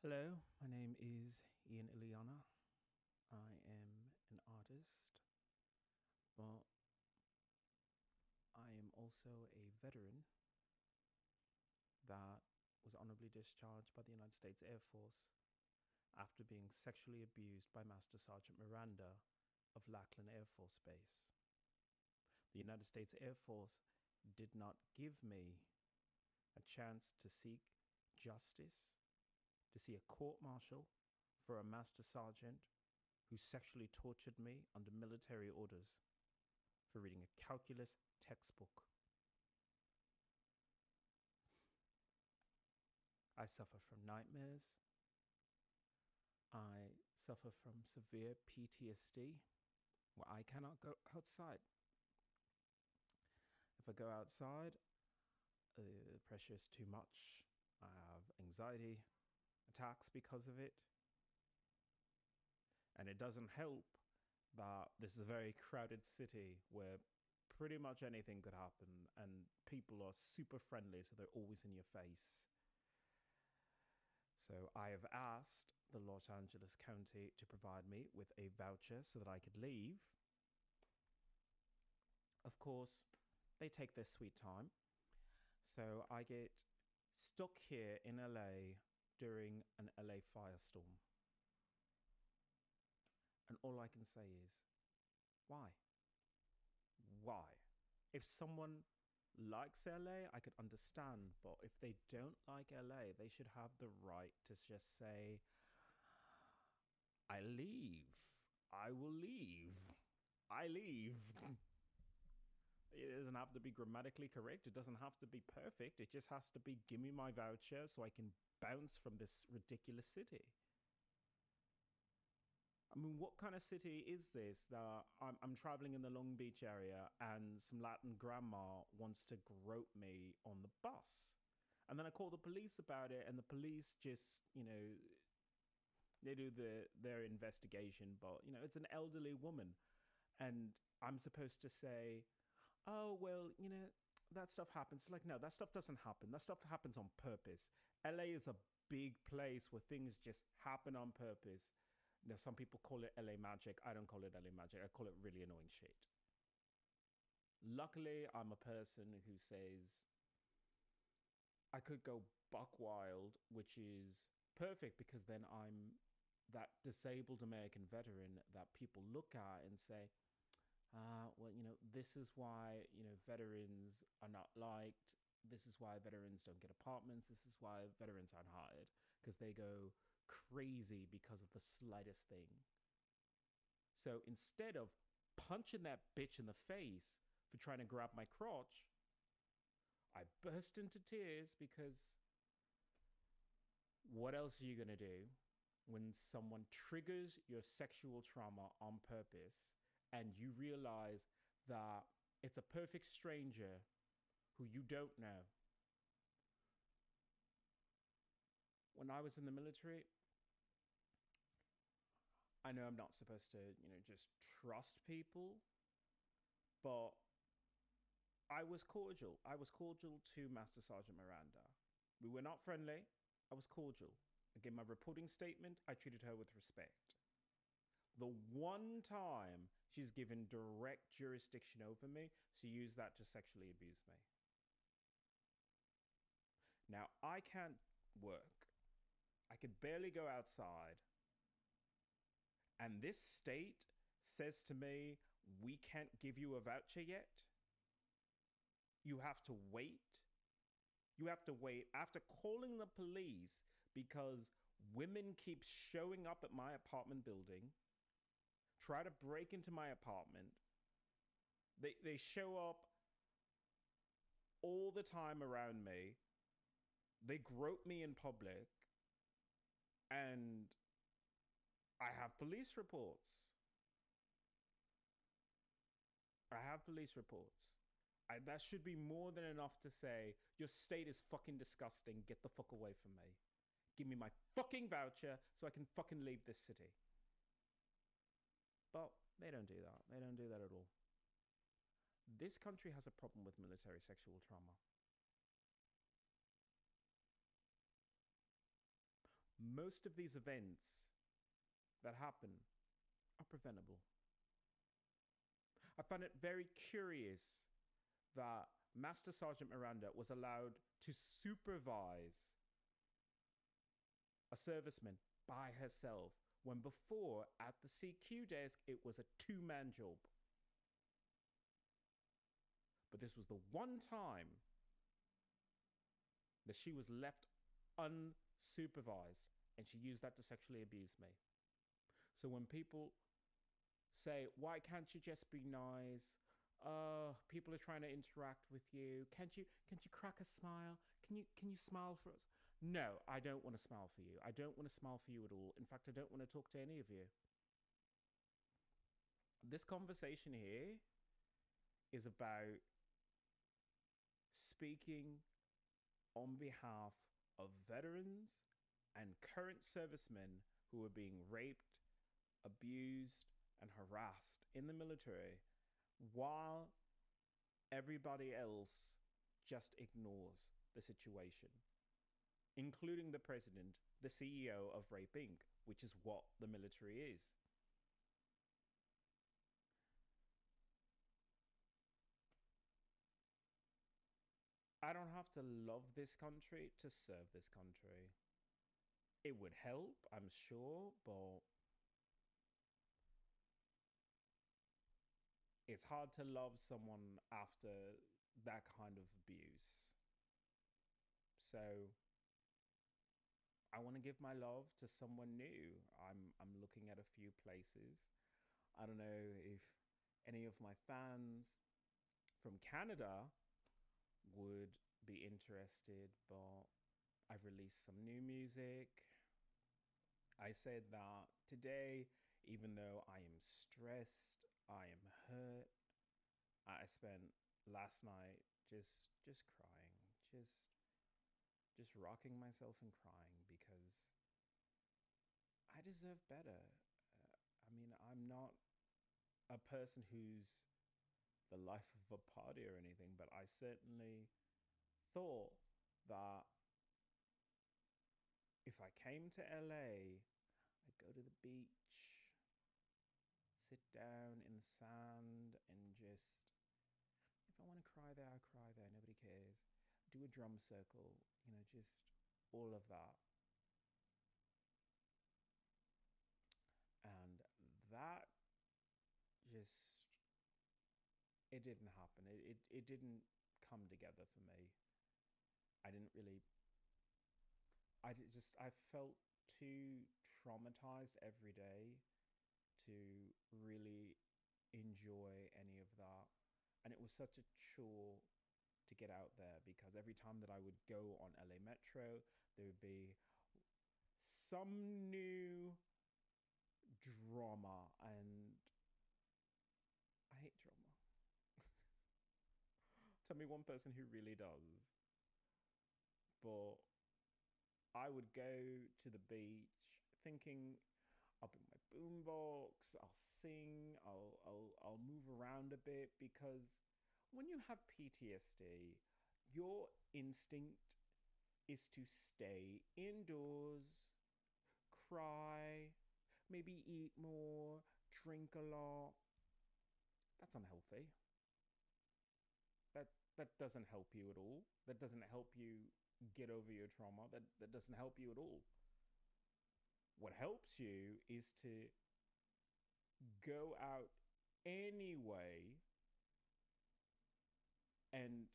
Hello, my name is Ian Iliana. I am an artist, but I am also a veteran that was honorably discharged by the United States Air Force after being sexually abused by Master Sergeant Miranda of Lackland Air Force Base. The United States Air Force did not give me a chance to seek justice, to see a court martial for a Master Sergeant who sexually tortured me under military orders for reading a calculus textbook. I suffer from nightmares. I suffer from severe PTSD where I cannot go outside. If I go outside, the pressure is too much. I have anxiety attacks because of it. And it doesn't help that this is a very crowded city where pretty much anything could happen and people are super friendly, so they're always in your face. So I have asked the Los Angeles County to provide me with a voucher so that I could leave. Of course, they take their sweet time. So I get stuck here in LA during an LA firestorm. And all I can say is, why? Why? If someone likes LA, I could understand, but if they don't like LA, they should have the right to just say, I leave. I will leave. I leave. It doesn't have to be grammatically correct. It doesn't have to be perfect. It just has to be, give me my voucher so I can bounce from this ridiculous city. I mean, what kind of city is this that I'm traveling in the Long Beach area and some Latin grandma wants to grope me on the bus? And then I call the police about it, and the police just, they do their investigation, but, it's an elderly woman. And I'm supposed to say, oh, well, that stuff happens. Like, no, that stuff doesn't happen. That stuff happens on purpose. LA is a big place where things just happen on purpose. Now, some people call it LA magic. I don't call it LA magic. I call it really annoying shit. Luckily, I'm a person who says I could go buck wild, which is perfect because then I'm that disabled American veteran that people look at and say, well, this is why, veterans are not liked. This is why veterans don't get apartments. This is why veterans aren't hired, because they go crazy because of the slightest thing. So instead of punching that bitch in the face for trying to grab my crotch, I burst into tears because what else are you going to do when someone triggers your sexual trauma on purpose and you realize that it's a perfect stranger who you don't know? When I was in the military, I know I'm not supposed to, just trust people, but I was cordial. I was cordial to Master Sergeant Miranda. We were not friendly. I was cordial. I gave my reporting statement. I treated her with respect. The one time she's given direct jurisdiction over me, she used that to sexually abuse me. Now, I can't work. I could barely go outside. And this state says to me, we can't give you a voucher yet. You have to wait. You have to wait after calling the police because women keep showing up at my apartment building, try to break into my apartment. They show up all the time around me. They grope me in public. And I have police reports. That should be more than enough to say, your state is fucking disgusting. Get the fuck away from me. Give me my fucking voucher so I can fucking leave this city. But they don't do that. They don't do that at all. This country has a problem with military sexual trauma. most of these events that happen are preventable. I find it very curious that Master Sergeant Miranda was allowed to supervise a serviceman by herself when before at the CQ desk it was a two-man job. But this was the one time that she was left unsupervised, and she used that to sexually abuse me. So when people say, why can't you just be nice? People are trying to interact with you. Can't you crack a smile? Can you smile for us? No, I don't want to smile for you. I don't want to smile for you at all. In fact, I don't want to talk to any of you. This conversation here is about speaking on behalf of veterans and current servicemen who are being raped, abused, and harassed in the military, while everybody else just ignores the situation, including the president, the CEO of Rape Inc., which is what the military is. I don't have to love this country to serve this country. It would help, I'm sure, but it's hard to love someone after that kind of abuse. So I want to give my love to someone new. I'm looking at a few places. I don't know if any of my fans from Canada would be interested, but I've released some new music. I said that today, even though I am stressed, I am hurt, I spent last night just crying, just rocking myself and crying because I deserve better. I mean, I'm not a person who's the life of a party or anything, but I certainly thought that if I came to LA, I'd go to the beach, sit down in the sand, and just, if I want to cry there, I'll cry there. Nobody cares. Do a drum circle, just all of that. And that just, it didn't happen. It didn't come together for me. I didn't really, I felt too traumatized every day to really enjoy any of that. And it was such a chore to get out there because every time that I would go on LA Metro, there would be some new drama, and I hate drama. Tell me one person who really does. But I would go to the beach thinking I'll bring my boombox, I'll sing, I'll move around a bit, because when you have PTSD, your instinct is to stay indoors, cry, maybe eat more, drink a lot. That's unhealthy. That doesn't help you at all. That doesn't help you get over your trauma. That doesn't help you at all. What helps you is to go out anyway and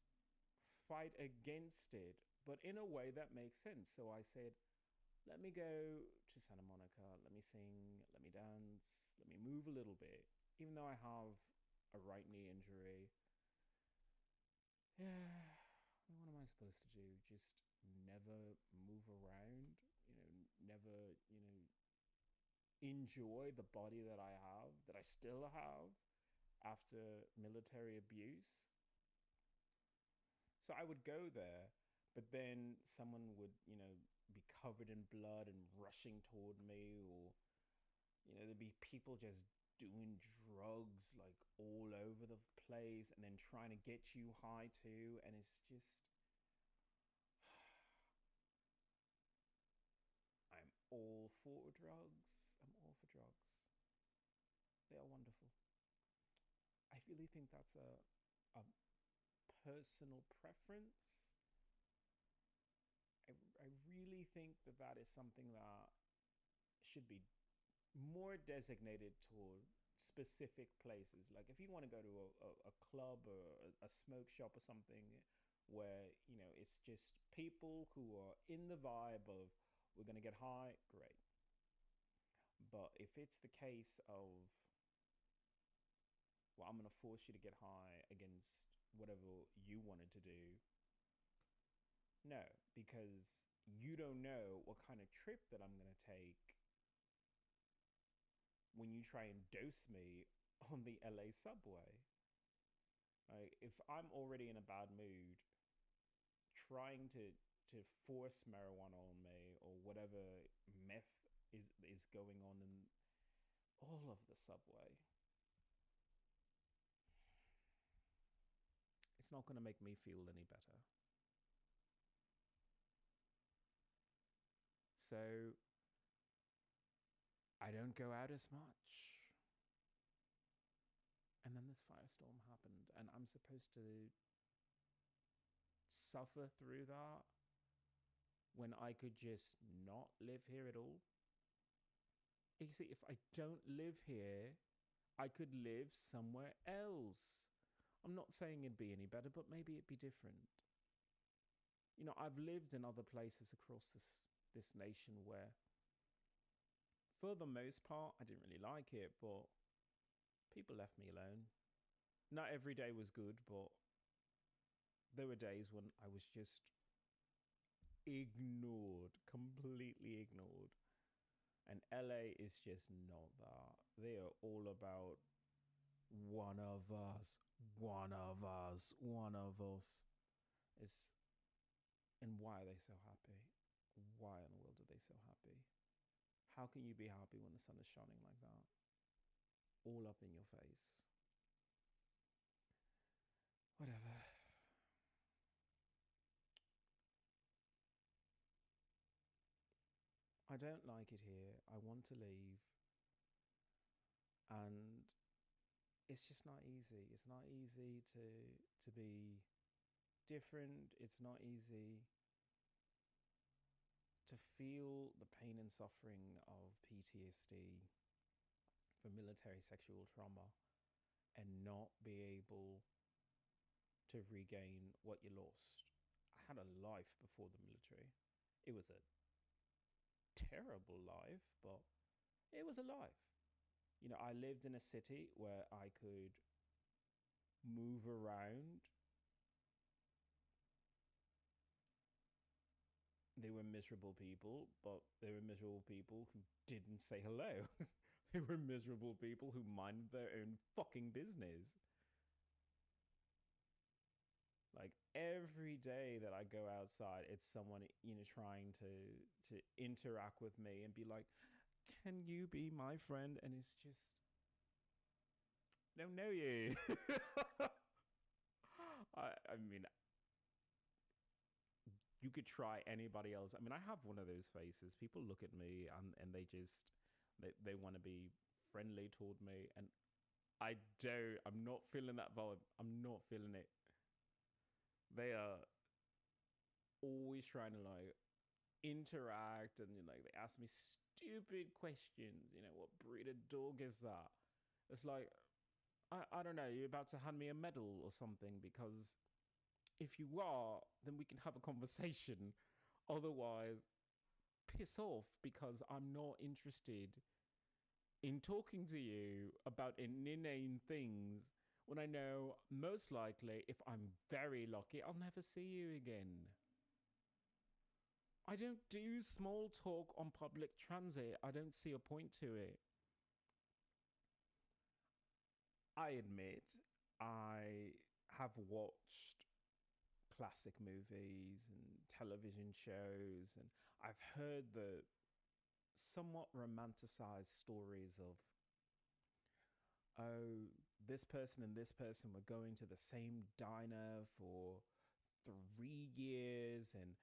fight against it, but in a way that makes sense. So I said, let me go to Santa Monica, let me sing, let me dance, let me move a little bit, even though I have a right knee injury. Yeah, what am I supposed to do? Just never move around, never, enjoy the body that I have, that I still have after military abuse. So I would go there, but then someone would, be covered in blood and rushing toward me, or, there'd be people just doing drugs like all over the place and then trying to get you high too. And it's just, all for drugs. I'm all for drugs. They are wonderful. I really think that's a personal preference. I really think that that is something that should be more designated toward specific places. Like if you want to go to a club or a smoke shop or something where, it's just people who are in the vibe of we're going to get high, great. But if it's the case of, well, I'm going to force you to get high against whatever you wanted to do, no, because you don't know what kind of trip that I'm going to take when you try and dose me on the LA subway. Like, if I'm already in a bad mood, trying to force marijuana on me or whatever meth is going on in all of the subway, it's not going to make me feel any better. So I don't go out as much. And then this firestorm happened, and I'm supposed to suffer through that when I could just not live here at all. You see, if I don't live here, I could live somewhere else. I'm not saying it'd be any better, but maybe it'd be different. I've lived in other places across this nation where, for the most part, I didn't really like it, but people left me alone. Not every day was good, but there were days when I was just ignored, completely ignored. And LA is just not that. They are all about one of us, one of us, one of us. It's, and why are they so happy? Why in the world are they so happy? How can you be happy when the sun is shining like that? All up in your face. Whatever. I don't like it here. I want to leave. And it's just not easy. It's not easy to be different. It's not easy to feel the pain and suffering of PTSD for military sexual trauma and not be able to regain what you lost. I had a life before the military. It was a terrible life, but it was a life. I lived in a city where I could move around. They were miserable people, but they were miserable people who didn't say hello. They were miserable people who minded their own fucking business. Like every day that I go outside, it's someone, trying to interact with me and be like, can you be my friend? And it's just, I don't know you. I mean, you could try anybody else. I mean, I have one of those faces. People look at me and they just, they want to be friendly toward me. And I'm not feeling that vibe. I'm not feeling it. They are always trying to interact, and they ask me stupid questions. What breed of dog is that? It's like, I don't know, you're about to hand me a medal or something, because if you are, then we can have a conversation. Otherwise, piss off, because I'm not interested in talking to you about inane things when I know most likely, if I'm very lucky, I'll never see you again. I don't do small talk on public transit. I don't see a point to it. I admit I have watched classic movies and television shows, and I've heard the somewhat romanticized stories of, oh, this person and this person were going to the same diner for 3 years, and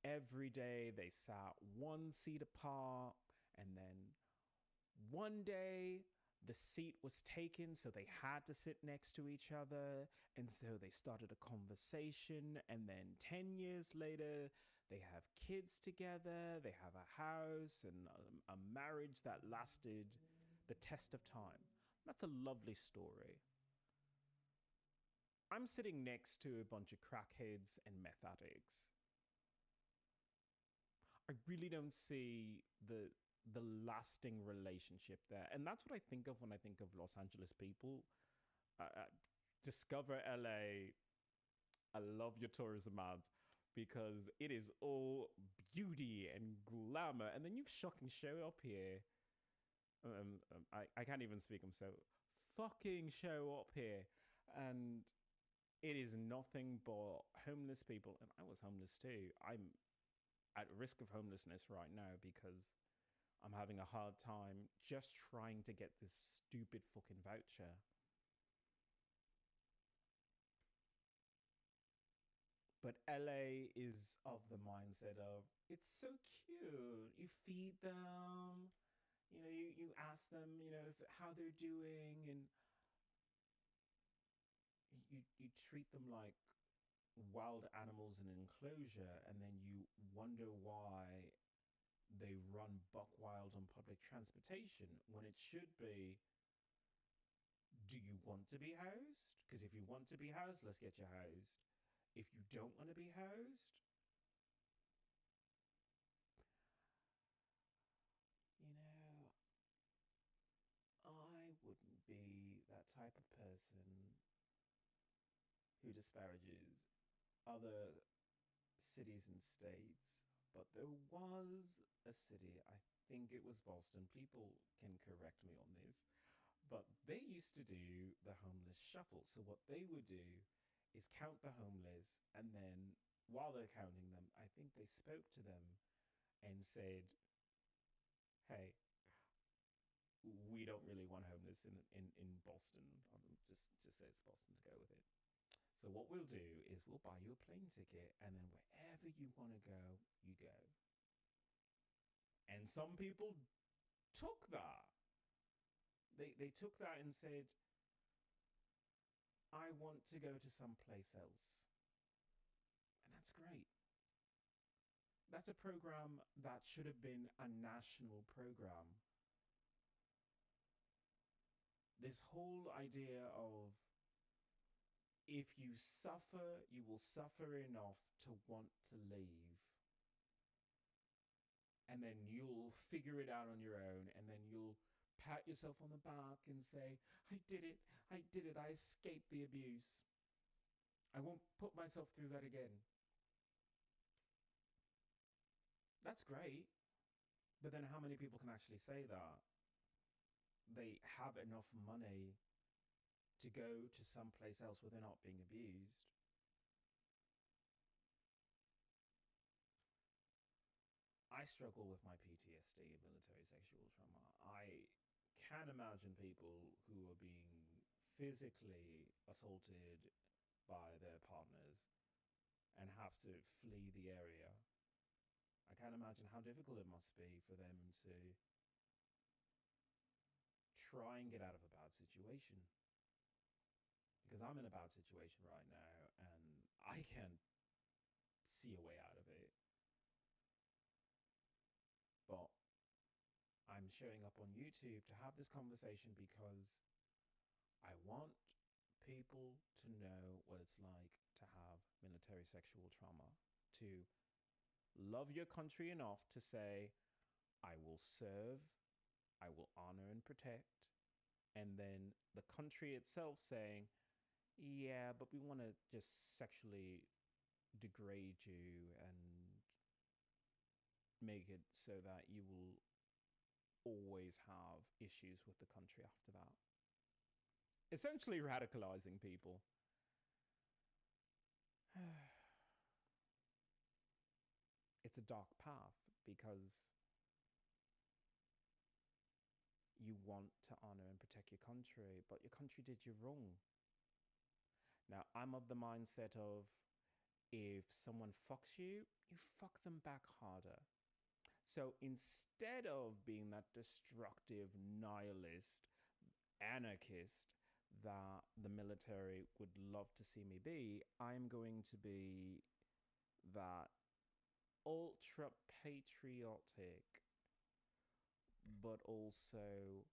every day they sat 1 seat apart, and then one day the seat was taken, so they had to sit next to each other, and so they started a conversation, and then 10 years later they have kids together, they have a house and a marriage that lasted the test of time. That's a lovely story. I'm sitting next to a bunch of crackheads and meth addicts. I really don't see the lasting relationship there, and that's what I think of when I think of Los Angeles people. Discover LA. I love your tourism ads because it is all beauty and glamour, and then you fucking show up here. I can't even speak. I'm so fucking show up here, and it is nothing but homeless people, and I was homeless too. I'm at risk of homelessness right now because I'm having a hard time just trying to get this stupid fucking voucher. But LA is of the mindset of it's so cute. You feed them, you ask them, if, how they're doing, and you treat them like wild animals in an enclosure, and then you wonder why they run buck wild on public transportation when it should be, do you want to be housed? Because if you want to be housed, let's get you housed. If you don't want to be housed, you know, I wouldn't be that type of person who disparages other cities and states. But there was a city, I think it was Boston. People can correct me on this, but they used to do the homeless shuffle. So what they would do is count the homeless, and then while they're counting them, I think they spoke to them and said, "Hey, we don't really want homeless in Boston. Just say it's Boston to go with it. So what we'll do is we'll buy you a plane ticket, and then wherever you want to go, you go." And some people took that. They took that and said, "I want to go to someplace else." And that's great. That's a program that should have been a national program. This whole idea of if you suffer, you will suffer enough to want to leave. And then you'll figure it out on your own, and then you'll pat yourself on the back and say, "I did it, I did it, I escaped the abuse. I won't put myself through that again." That's great. But then how many people can actually say that? They have enough money to go to someplace else where they're not being abused. I struggle with my PTSD, military sexual trauma. I can imagine people who are being physically assaulted by their partners and have to flee the area. I can't imagine how difficult it must be for them to try and get out of a bad situation. Because I'm in a bad situation right now, and I can't see a way out of it. But I'm showing up on YouTube to have this conversation because I want people to know what it's like to have military sexual trauma, to love your country enough to say, "I will serve, I will honor and protect," and then the country itself saying, "Yeah, but we want to just sexually degrade you and make it so that you will always have issues with the country after that." Essentially radicalizing people. It's a dark path because you want to honor and protect your country, but your country did you wrong. Now, I'm of the mindset of if someone fucks you, you fuck them back harder. So instead of being that destructive nihilist anarchist that the military would love to see me be, I'm going to be that ultra patriotic but also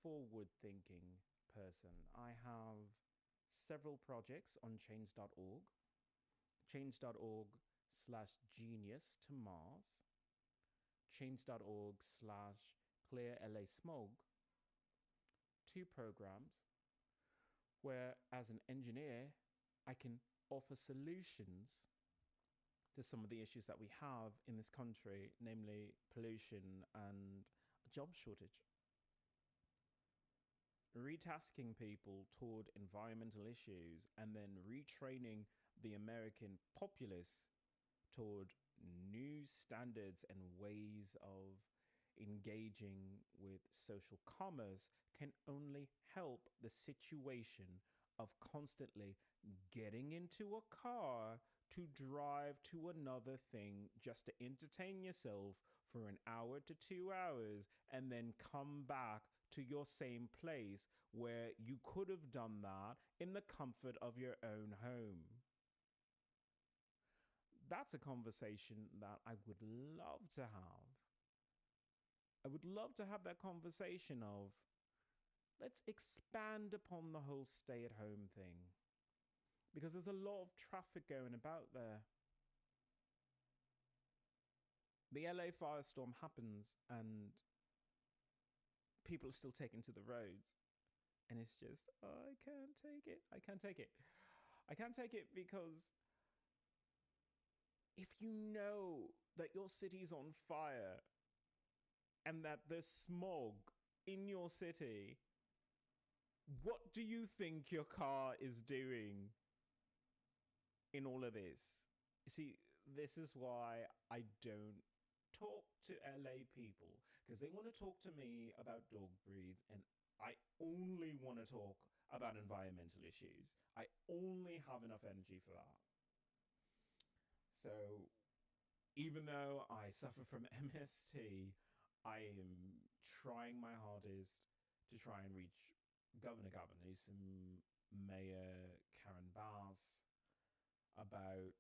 forward thinking person. I have several projects on change.org, change.org/genius to Mars, change.org/clear LA smog, two programs where, as an engineer, I can offer solutions to some of the issues that we have in this country, namely pollution and job shortage. Retasking people toward environmental issues and then retraining the American populace toward new standards and ways of engaging with social commerce can only help the situation of constantly getting into a car to drive to another thing just to entertain yourself for an hour to 2 hours and then come back to your same place where you could have done that in the comfort of your own home. That's a conversation that I would love to have. I would love to have that conversation of, let's expand upon the whole stay-at-home thing. Because there's a lot of traffic going about there. The LA firestorm happens and people are still taken to the roads. And it's just, oh, I can't take it. I can't take it. I can't take it because if you know that your city's on fire and that there's smog in your city, what do you think your car is doing in all of this? You see, this is why I don't talk to LA people, because they want to talk to me about dog breeds and I only want to talk about environmental issues. I only have enough energy for that. So even though I suffer from MST, I am trying my hardest to try and reach Governor Gavin Newsom, Mayor Karen Bass, about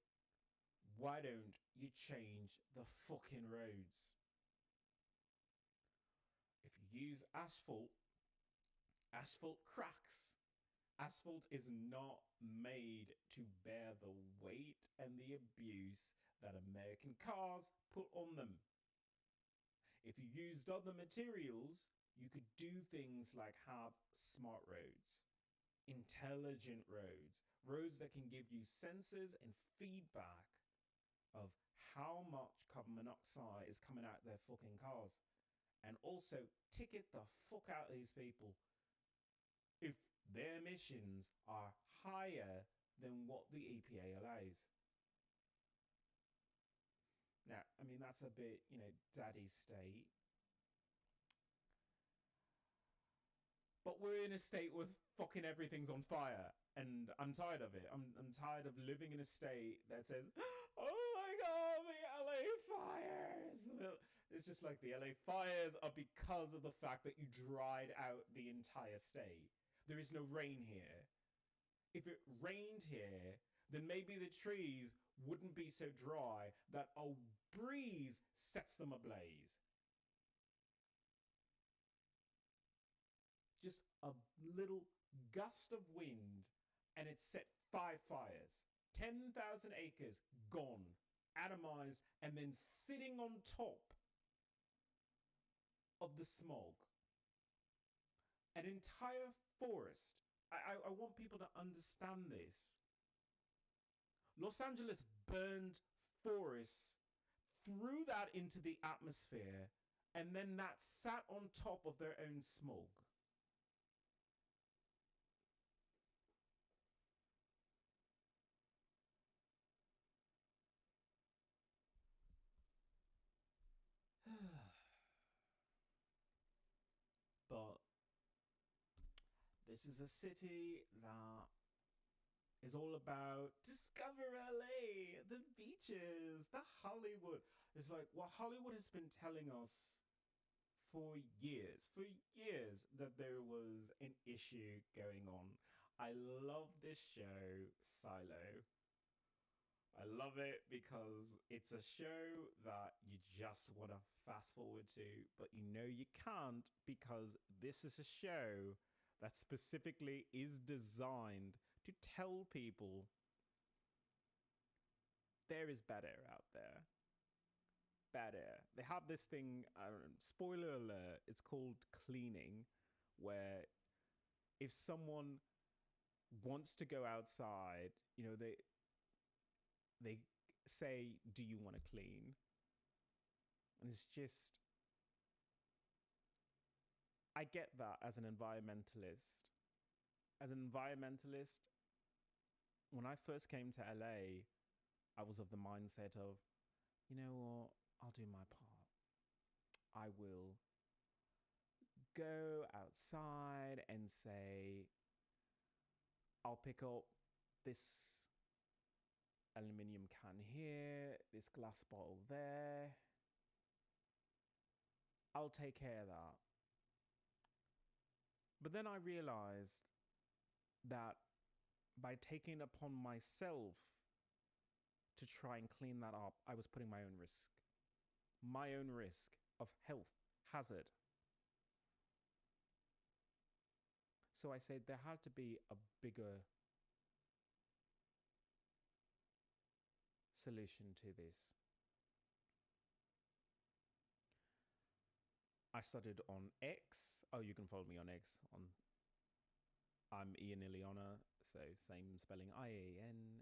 why don't you change the fucking roads? If you use asphalt, asphalt cracks. Asphalt is not made to bear the weight and the abuse that American cars put on them. If you used other materials, you could do things like have smart roads, intelligent roads, roads that can give you sensors and feedback of how much carbon monoxide is coming out their fucking cars. And also ticket the fuck out of these people if their emissions are higher than what the EPA allows. Now, I mean, that's a bit, daddy state. But we're in a state where fucking everything's on fire. And I'm tired of it. I'm tired of living in a state that says, oh my God, the LA fires. It's just like the LA fires are because of the fact that you dried out the entire state. There is no rain here. If it rained here, then maybe the trees wouldn't be so dry that a breeze sets them ablaze. Just a little gust of wind and it set 5 fires. 10,000 acres gone, atomized, and then sitting on top of the smog. An entire forest. I want people to understand this. Los Angeles burned forests, threw that into the atmosphere, and then that sat on top of their own smog. But this is a city that is all about discover LA, the beaches, the Hollywood. It's like what Hollywood has been telling us for years that there was an issue going on. I love this show, Silo. I love it because it's a show that you just want to fast forward to, but you know you can't because this is a show that specifically is designed to tell people there is bad air out there. Bad air. They have this thing, spoiler alert, it's called cleaning, where if someone wants to go outside, they say, do you want to clean? And it's just, I get that as an environmentalist. As an environmentalist, when I first came to LA, I was of the mindset of, you know what, I'll do my part. I will go outside and say, I'll pick up this aluminium can here, this glass bottle there. I'll take care of that. But then I realized that by taking it upon myself to try and clean that up, I was putting my own risk of health hazard. So I said there had to be a bigger solution to this. I started on X. Oh, you can follow me on X. I'm Ian Iliana, so same spelling, IANXILYANA.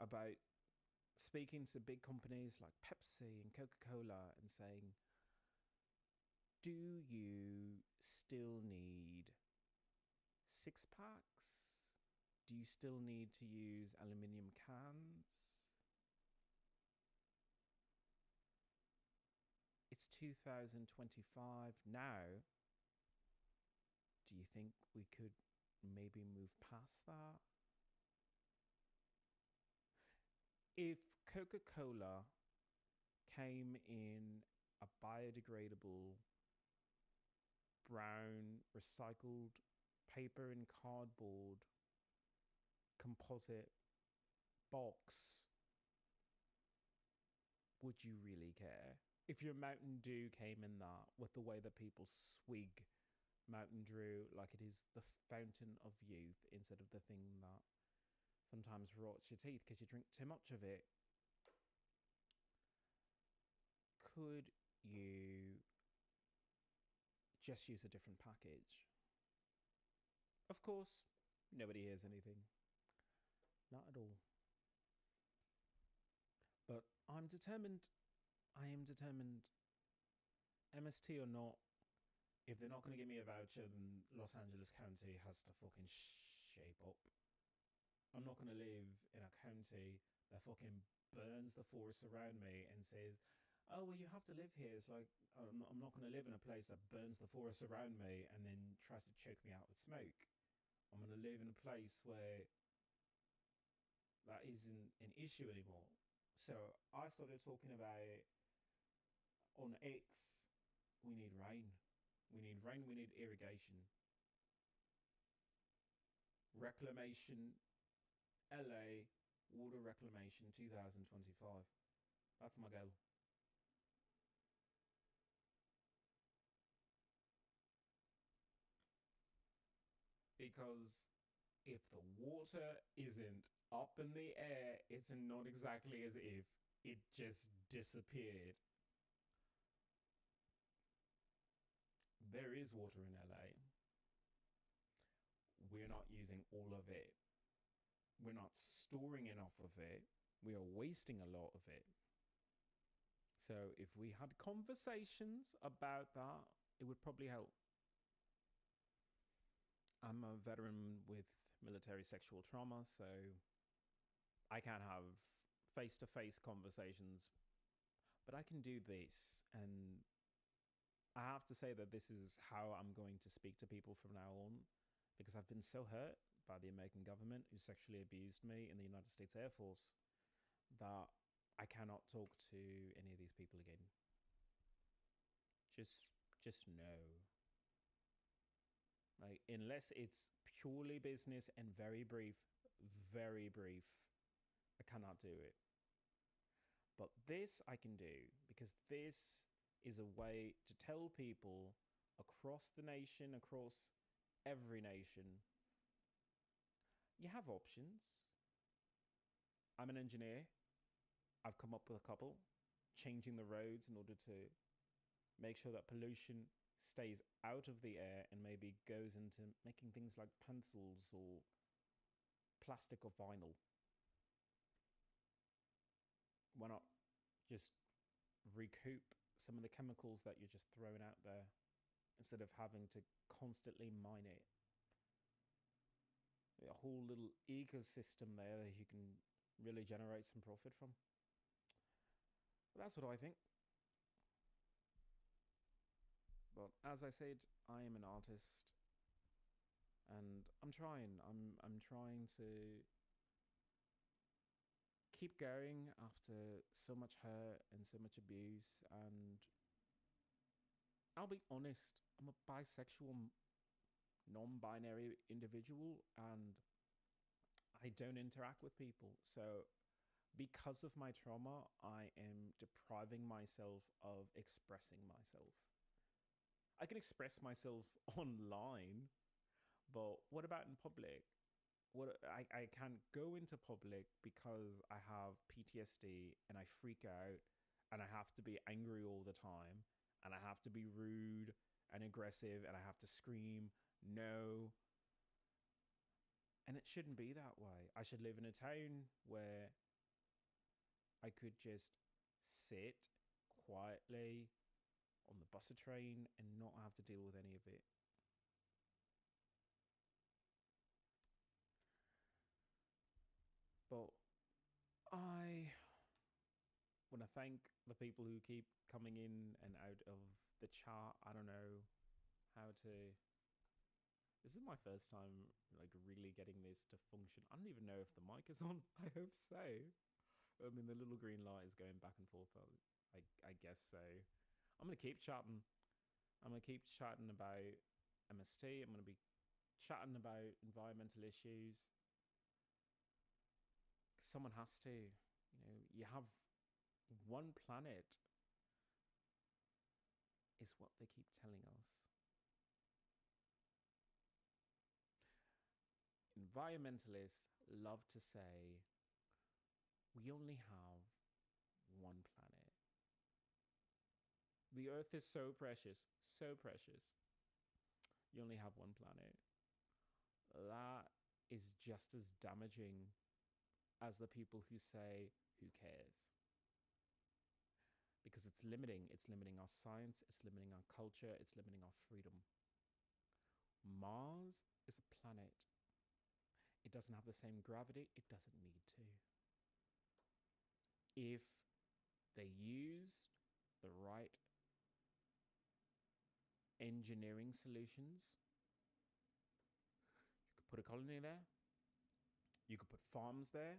About speaking to big companies like Pepsi and Coca-Cola and saying, do you still need six packs? Do you still need to use aluminium cans? It's 2025 now. Do you think we could maybe move past that? If Coca-Cola came in a biodegradable brown recycled paper and cardboard composite box, would you really care? If your Mountain Dew came in that, with the way that people swig Mountain Dew like it is the fountain of youth instead of the thing that sometimes rots your teeth because you drink too much of it, could you just use a different package? Of course, nobody hears anything. Not at all. But I am determined, MST or not, if they're not going to give me a voucher, then Los Angeles County has to fucking shape up. I'm not going to live in a county that fucking burns the forest around me and says, oh, well, you have to live here. It's like, I'm not going to live in a place that burns the forest around me and then tries to choke me out with smoke. I'm going to live in a place where that isn't an issue anymore. So I started talking about on X, we need rain. We need rain, we need irrigation. Reclamation, LA, water reclamation 2025. That's my goal. Because if the water isn't up in the air, it's not exactly as if it just disappeared. There is water in LA. We're not using all of it. We're not storing enough of it. We are wasting a lot of it. So if we had conversations about that, it would probably help. I'm a veteran with military sexual trauma, so I can't have face-to-face conversations, but I can do this, and I have to say that this is how I'm going to speak to people from now on, because I've been so hurt by the American government who sexually abused me in the United States Air Force that I cannot talk to any of these people again. Just just no. Like, unless it's purely business and very brief, I cannot do it. But this I can do, because this is a way to tell people across the nation, across every nation, you have options. I'm an engineer. I've come up with a couple, changing the roads in order to make sure that pollution stays out of the air and maybe goes into making things like pencils or plastic or vinyl. Why not just recoup some of the chemicals that you're just throwing out there instead of having to constantly mine it? A whole little ecosystem there that you can really generate some profit from. But that's what I think. But as I said, I am an artist, and I'm trying. I'm trying to keep going after so much hurt and so much abuse. And I'll be honest, I'm a bisexual, non-binary individual, and I don't interact with people. So because of my trauma, I am depriving myself of expressing myself. I can express myself online, but what about in public? I can't go into public because I have PTSD and I freak out and I have to be angry all the time and I have to be rude and aggressive and I have to scream no. And it shouldn't be that way. I should live in a town where I could just sit quietly on the bus or train and not have to deal with any of it. But I want to thank the people who keep coming in and out of the chat. I don't know how to. This is my first time, like, really getting this to function. I don't even know if the mic is on. I hope so. I mean, the little green light is going back and forth. I guess so. I'm going to keep chatting. I'm going to keep chatting about MST. I'm going to be chatting about environmental issues. Someone has to. You have one planet, is what they keep telling us. Environmentalists love to say, we only have one planet. The Earth is so precious, so precious. You only have one planet. That is just as damaging as the people who say, who cares? Because it's limiting. It's limiting our science. It's limiting our culture. It's limiting our freedom. Mars is a planet. It doesn't have the same gravity. It doesn't need to. If they used the right engineering solutions, you could put a colony there. You could put farms there.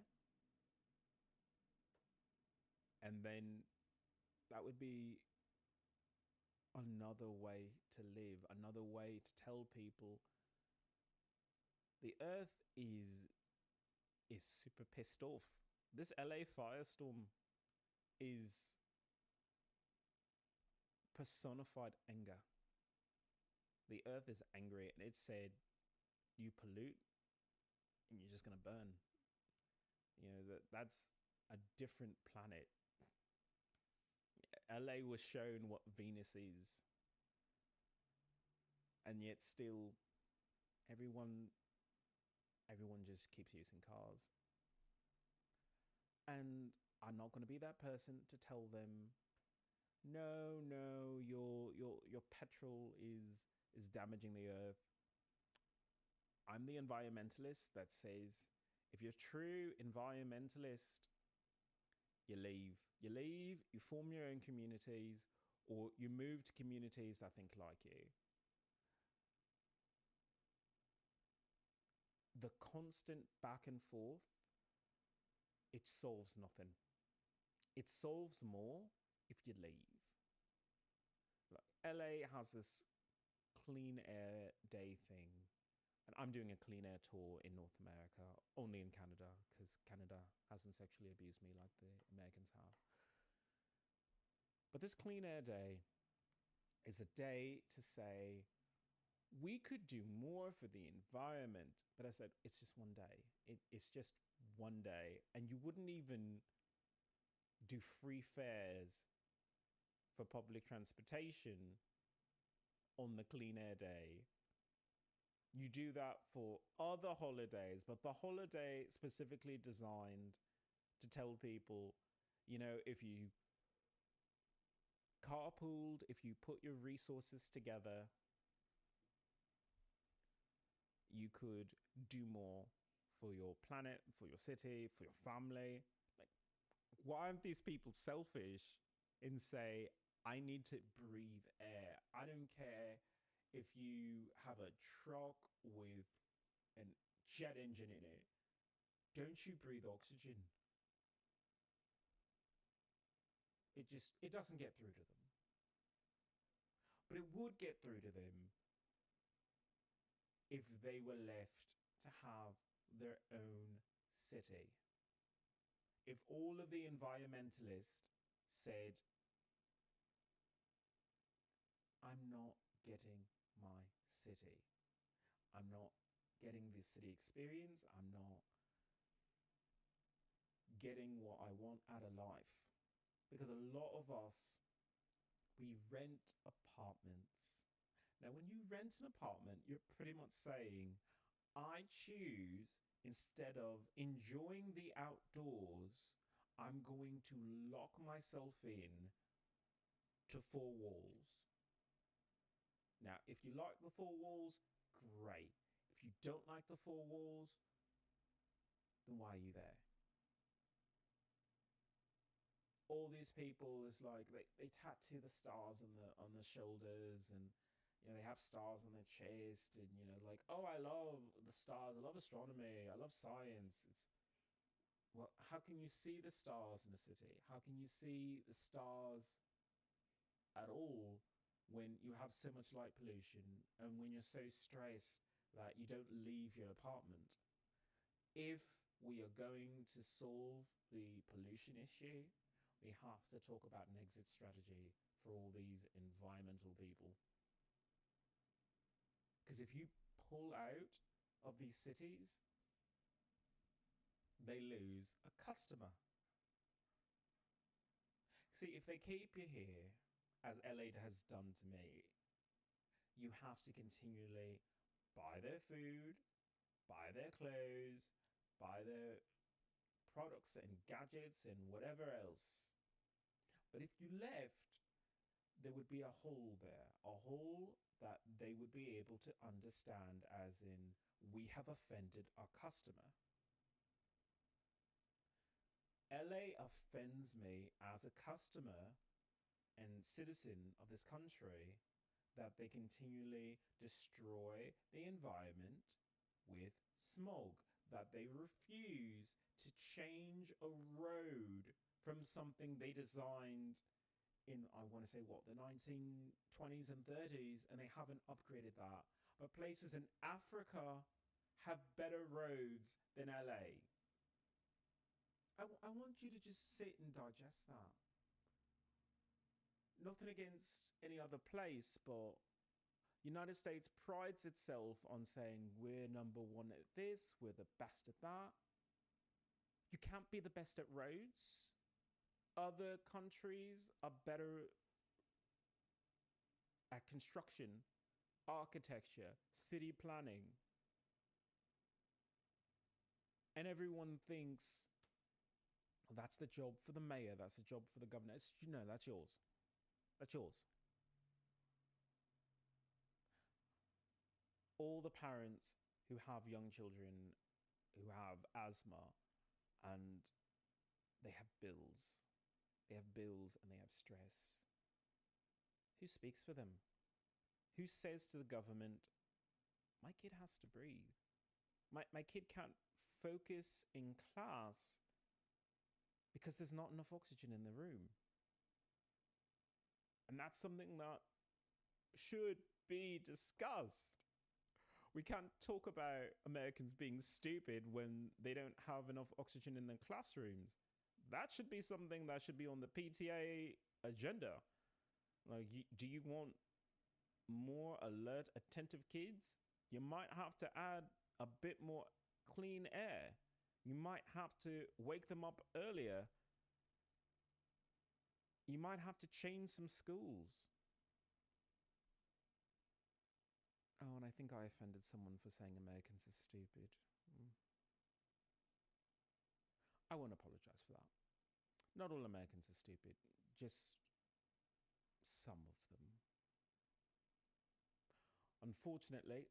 And then that would be another way to live, another way to tell people the Earth is super pissed off. This LA firestorm is personified anger. The Earth is angry, and it said, you pollute and you're just going to burn. That's a different planet. LA was shown what Venus is, and yet still everyone just keeps using cars. And I'm not going to be that person to tell them, no, your petrol is damaging the Earth. I'm the environmentalist that says, if you're a true environmentalist, you leave. You leave, you form your own communities, or you move to communities that think like you, the constant back and forth, it solves nothing. It solves more if you leave. Like LA has this clean air day thing, and I'm doing a clean air tour in North America, only in Canada, because Canada hasn't sexually abused me like the Americans have. But this clean air day is a day to say, we could do more for the environment. But I said, it's just one day. It's just one day. And you wouldn't even do free fares for public transportation on the clean air day. You do that for other holidays, but the holiday specifically designed to tell people, you know, if you carpooled, if you put your resources together, you could do more for your planet, for your city, for your family. Like, why aren't these people selfish and say, I need to breathe air? I don't care if you have a truck with a jet engine in it. Don't you breathe oxygen? It doesn't get through to them. But it would get through to them if they were left to have their own city. If all of the environmentalists said, I'm not getting my city. I'm not getting the city experience. I'm not getting what I want out of life. Because a lot of us, we rent apartments. Now, when you rent an apartment, you're pretty much saying, I choose, instead of enjoying the outdoors, I'm going to lock myself in to four walls. Now, if you like the four walls, great. If you don't like the four walls, then why are you there? All these people is like they tattoo the stars on the shoulders, and you know they have stars on their chest, and you know like, oh, I love the stars, I love astronomy, I love science. It's, well, how can you see the stars in a city? How can you see the stars at all when you have so much light pollution and when you're so stressed that you don't leave your apartment? If we are going to solve the pollution issue, we have to talk about an exit strategy for all these environmental people. Because if you pull out of these cities, they lose a customer. See, if they keep you here, as LA has done to me, you have to continually buy their food, buy their clothes, buy their products and gadgets and whatever else. But if you left, there would be a hole there, a hole that they would be able to understand as in, we have offended our customer. LA offends me as a customer and citizen of this country that they continually destroy the environment with smog, that they refuse to change a road from something they designed in, I want to say, what, the 1920s and 30s, and they haven't upgraded that. But places in Africa have better roads than LA. I want you to just sit and digest that. Nothing against any other place, but United States prides itself on saying we're number one at this, we're the best at that. You can't be the best at roads. Other countries are better at construction, architecture, city planning. And everyone thinks, well, that's the job for the mayor, that's the job for the governor. No, that's yours. That's yours. All the parents who have young children who have asthma and they have bills. They have bills and they have stress. Who speaks for them? Who says to the government, my kid has to breathe? My kid can't focus in class because there's not enough oxygen in the room. And that's something that should be discussed. We can't talk about Americans being stupid when they don't have enough oxygen in their classrooms. That should be something that should be on the PTA agenda. Like, do you want more alert, attentive kids? You might have to add a bit more clean air. You might have to wake them up earlier. You might have to change some schools. Oh, and I think I offended someone for saying Americans are stupid. I won't apologize for that. Not all Americans are stupid, just some of them. Unfortunately,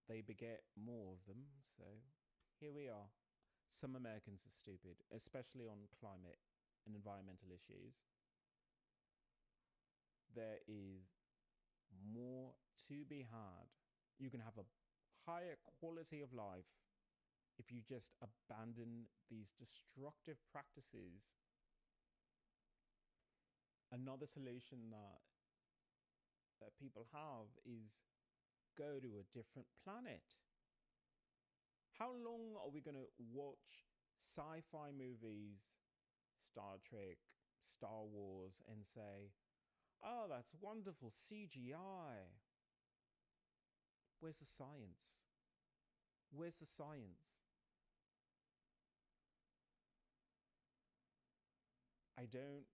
they beget more of them, so here we are. Some Americans are stupid, especially on climate and environmental issues. There is more to be had. You can have a higher quality of life if you just abandon these destructive practices. Another solution that people have is go to a different planet. How long are we going to watch sci-fi movies, Star Trek, Star Wars, and say, oh, that's wonderful CGI? Where's the science? Where's the science? I don't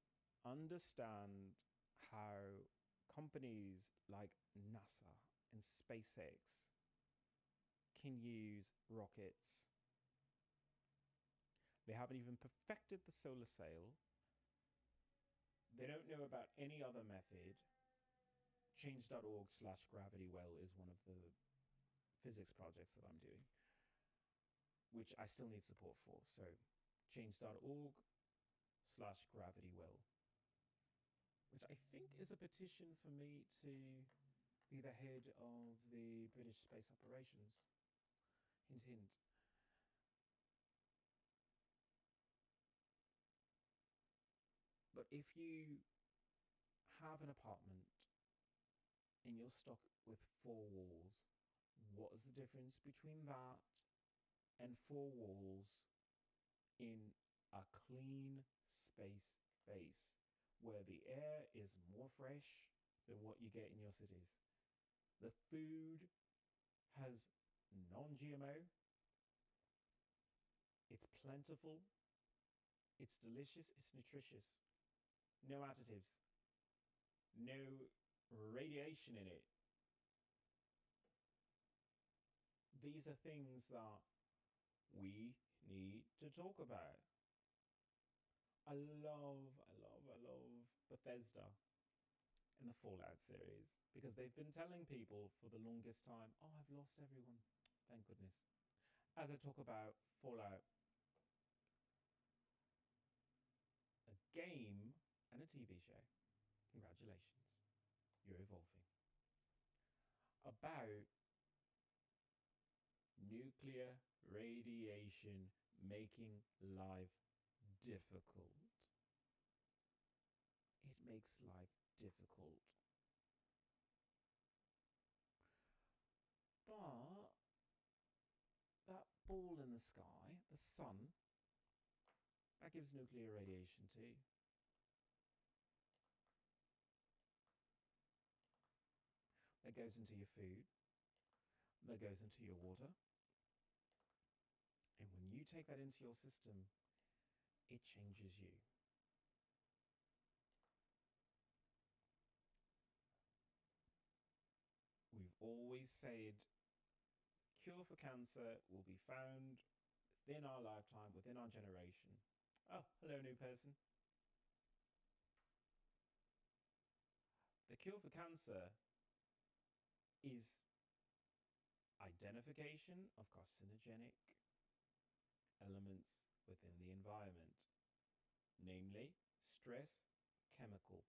understand how companies like NASA and SpaceX can use rockets. They haven't even perfected the solar sail. They don't know about any other method. Change.org/gravitywell is one of the physics projects that I'm doing, which I still need support for. So change.org/gravitywell, which I think is a petition for me to be the head of the British space operations. Hint, hint. But if you have an apartment and you're stuck with 4 walls, what is the difference between that and 4 walls in a clean space base where the air is more fresh than what you get in your cities? The food has non-GMO. It's plentiful. It's delicious. It's nutritious. No additives. No radiation in it. These are things that we need to talk about. I love Bethesda in the Fallout series because they've been telling people for the longest time, oh, I've lost everyone. Thank goodness. As I talk about Fallout, a game and a TV show, congratulations, you're evolving, about nuclear radiation making life difficult. It makes life difficult. But that ball in the sky, the sun, that gives nuclear radiation too. That goes into your food. That goes into your water. And when you take that into your system, it changes you. We've always said cure for cancer will be found within our lifetime, within our generation. Oh, hello, new person. The cure for cancer is identification of carcinogenic elements within the environment, namely stress chemical.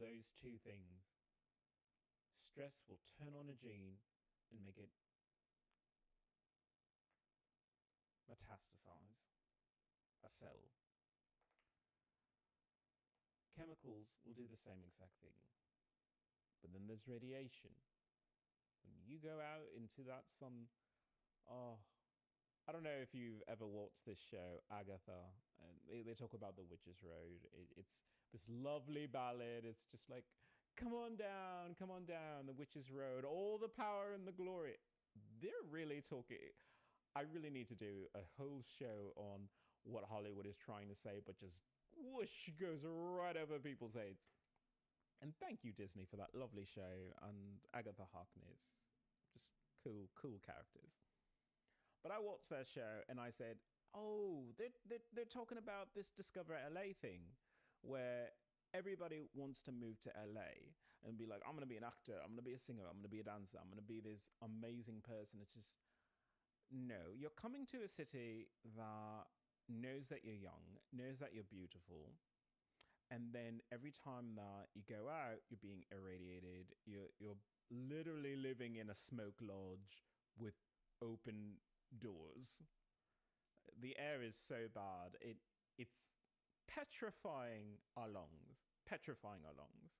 those two things, stress will turn on a gene and make it metastasize a cell. Chemicals will do the same exact thing. But then there's radiation. When you go out into that sun, oh, I don't know if you've ever watched this show, Agatha, and they talk about the Witch's Road. It's this lovely ballad. It's just like, come on down, the Witch's Road, all the power and the glory. They're really talking. I really need to do a whole show on what Hollywood is trying to say, but just whoosh goes right over people's heads. And thank you, Disney, for that lovely show, and Agatha Harkness. Just cool characters. But I watched that show and I said, oh, they're talking about this Discover LA thing where everybody wants to move to LA and be like, I'm going to be an actor, I'm going to be a singer, I'm going to be a dancer, I'm going to be this amazing person. It's just, no, you're coming to a city that knows that you're young, knows that you're beautiful. And then every time that you go out, you're being irradiated. You're literally living in a smoke lodge with open doors. The air is so bad. It's petrifying our lungs. Petrifying our lungs.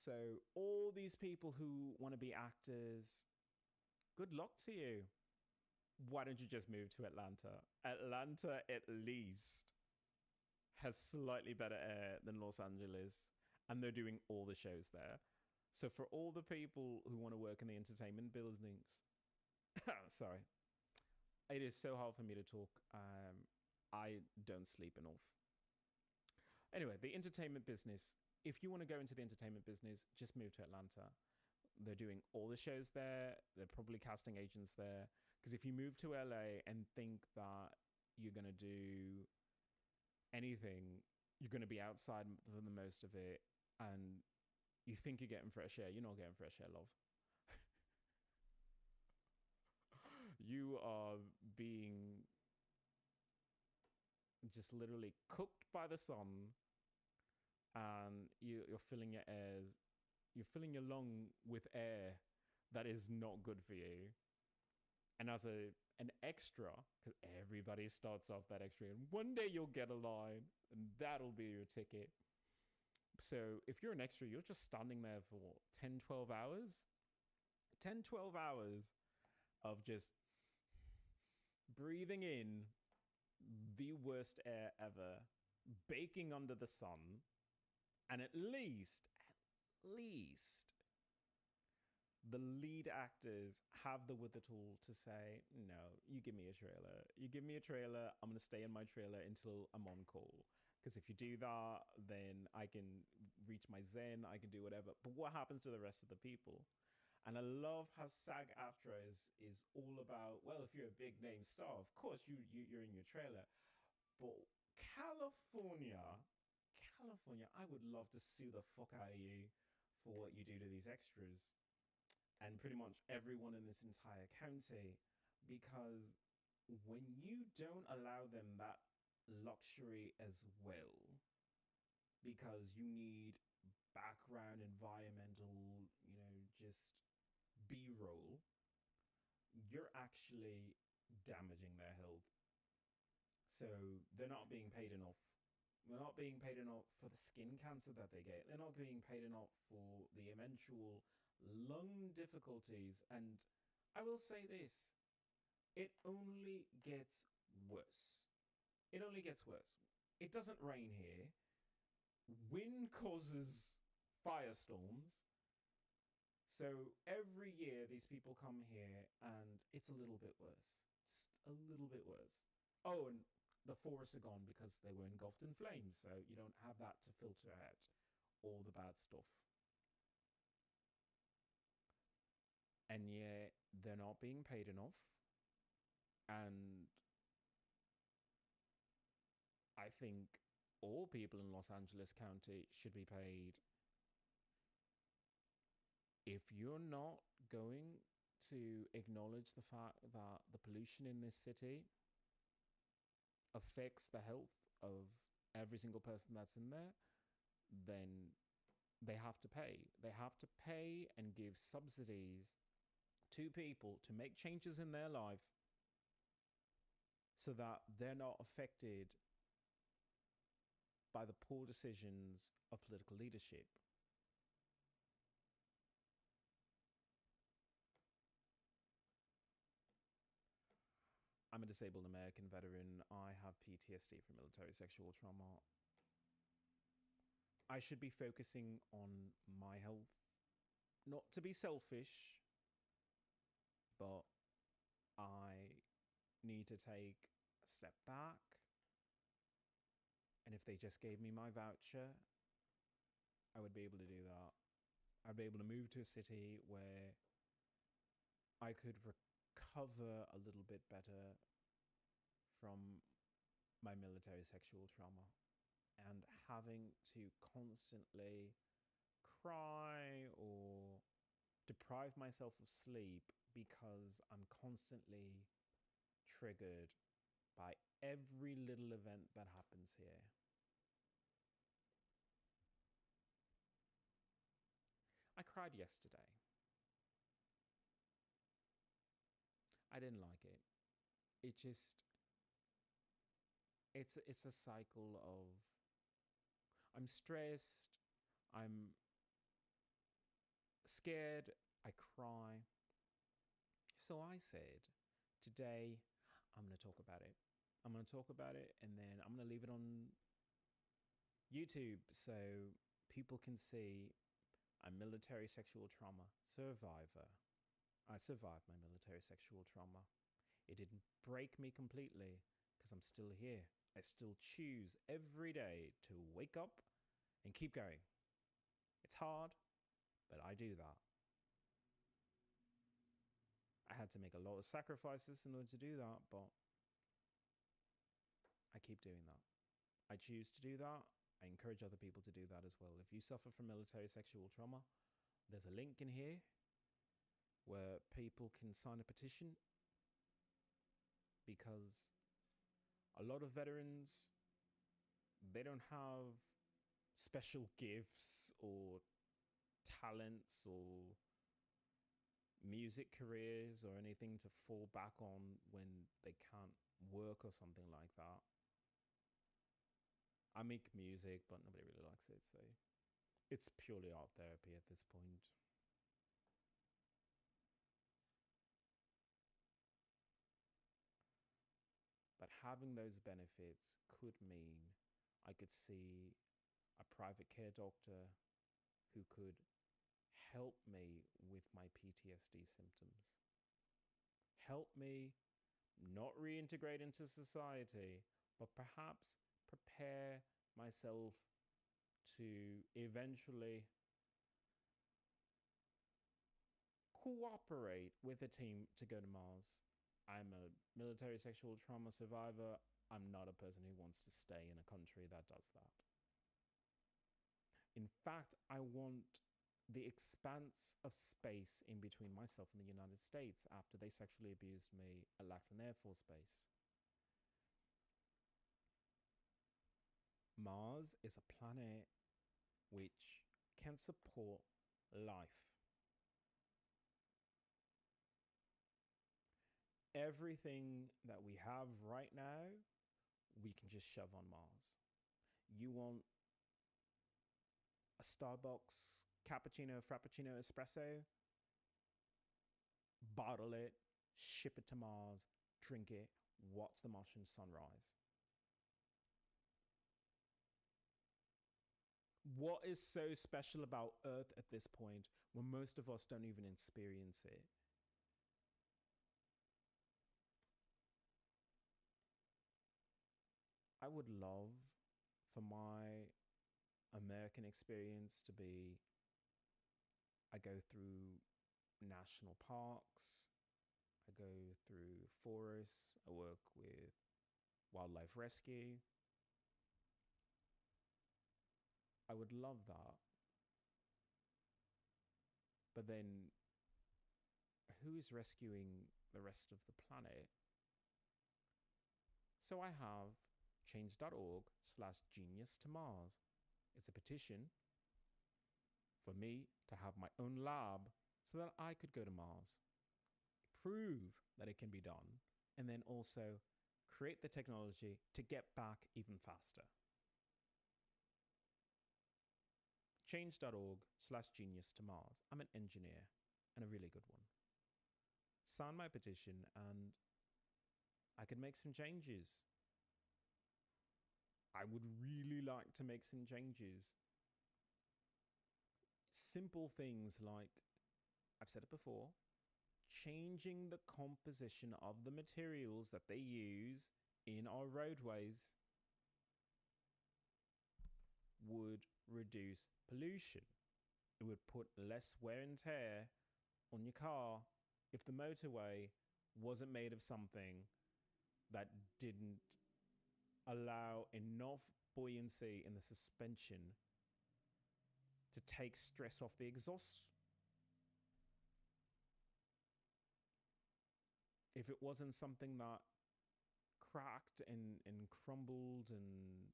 So all these people who want to be actors, good luck to you. Why don't you just move to Atlanta? Atlanta, at least, has slightly better air than Los Angeles, and they're doing all the shows there. So for all the people who want to work in the entertainment buildings, sorry, it is so hard for me to talk. I don't sleep enough. Anyway, the entertainment business. If you want to go into the entertainment business, just move to Atlanta. They're doing all the shows there. They're probably casting agents there. Because if you move to LA and think that you're going to do anything, you're going to be outside for the most of it, and you think you're getting fresh air, you're not getting fresh air, love. You are being just literally cooked by the sun, and you're filling your airs. You're filling your lung with air that is not good for you. And as an extra, because everybody starts off that extra, and one day you'll get a line, and that'll be your ticket. So if you're an extra, you're just standing there for what, 10, 12 hours? 10, 12 hours of just breathing in the worst air ever, baking under the sun, and at least, the lead actors have the wherewithal to say, no, you give me a trailer. You give me a trailer, I'm going to stay in my trailer until I'm on call. Because if you do that, then I can reach my zen, I can do whatever. But what happens to the rest of the people? And I love how SAG-AFTRA is all about, well, if you're a big name star, of course you're in your trailer. But California, I would love to sue the fuck out of you for what you do to these extras. And pretty much everyone in this entire county, because when you don't allow them that luxury as well, because you need background environmental, just B-roll, you're actually damaging their health. So they're not being paid enough. They're not being paid enough for the skin cancer that they get. They're not being paid enough for the eventual lung difficulties. And I will say this, it only gets worse. It only gets worse. It doesn't rain here. Wind causes firestorms. So every year these people come here and it's a little bit worse. Just a little bit worse. Oh, and the forests are gone because they were engulfed in flames. So you don't have that to filter out all the bad stuff. And yet they're not being paid enough. And I think all people in Los Angeles County should be paid. If you're not going to acknowledge the fact that the pollution in this city affects the health of every single person that's in there, then they have to pay. They have to pay and give subsidies to people to make changes in their life so that they're not affected by the poor decisions of political leadership. I'm a disabled American veteran. I have PTSD from military sexual trauma. I should be focusing on my health, not to be selfish, but I need to take a step back. And if they just gave me my voucher, I would be able to do that. I'd be able to move to a city where I could recover a little bit better from my military sexual trauma. And having to constantly cry or deprive myself of sleep because I'm constantly triggered by every little event that happens here. I cried yesterday. I didn't like it. It just it's a cycle of I'm stressed, I'm scared, I cry. So I said, today I'm going to talk about it. I'm going to talk about it and then I'm going to leave it on YouTube so people can see a military sexual trauma survivor. I survived my military sexual trauma. It didn't break me completely because I'm still here. I still choose every day to wake up and keep going. It's hard, but I do that. I had to make a lot of sacrifices in order to do that, but I keep doing that. I choose to do that. I encourage other people to do that as well. If you suffer from military sexual trauma, there's a link in here where people can sign a petition, because a lot of veterans, they don't have special gifts or talents or music careers or anything to fall back on when they can't work or something like that. I make music, but nobody really likes it, so it's purely art therapy at this point. But having those benefits could mean I could see a private care doctor who could help me with my PTSD symptoms. Help me not reintegrate into society, but perhaps prepare myself to eventually cooperate with a team to go to Mars. I'm a military sexual trauma survivor. I'm not a person who wants to stay in a country that does that. In fact, I want the expanse of space in between myself and the United States after they sexually abused me at Lackland Air Force Base. Mars is a planet which can support life. Everything that we have right now, we can just shove on Mars. You want a Starbucks cappuccino, frappuccino, espresso? Bottle it, ship it to Mars, drink it, watch the Martian sunrise. What is so special about Earth at this point when most of us don't even experience it? I would love for my American experience to be I go through national parks, I go through forests, I work with wildlife rescue. I would love that. But then who is rescuing the rest of the planet? So I have change.org/genius to Mars. It's a petition for me to have my own lab so that I could go to Mars, prove that it can be done, and then also create the technology to get back even faster. Change.org/genius to Mars. I'm an engineer and a really good one. Sign my petition and I could make some changes. I would really like to make some changes. Simple things like, I've said it before, changing the composition of the materials that they use in our roadways would reduce pollution. It would put less wear and tear on your car if the motorway wasn't made of something that didn't allow enough buoyancy in the suspension to take stress off the exhaust. If it wasn't something that cracked and crumbled and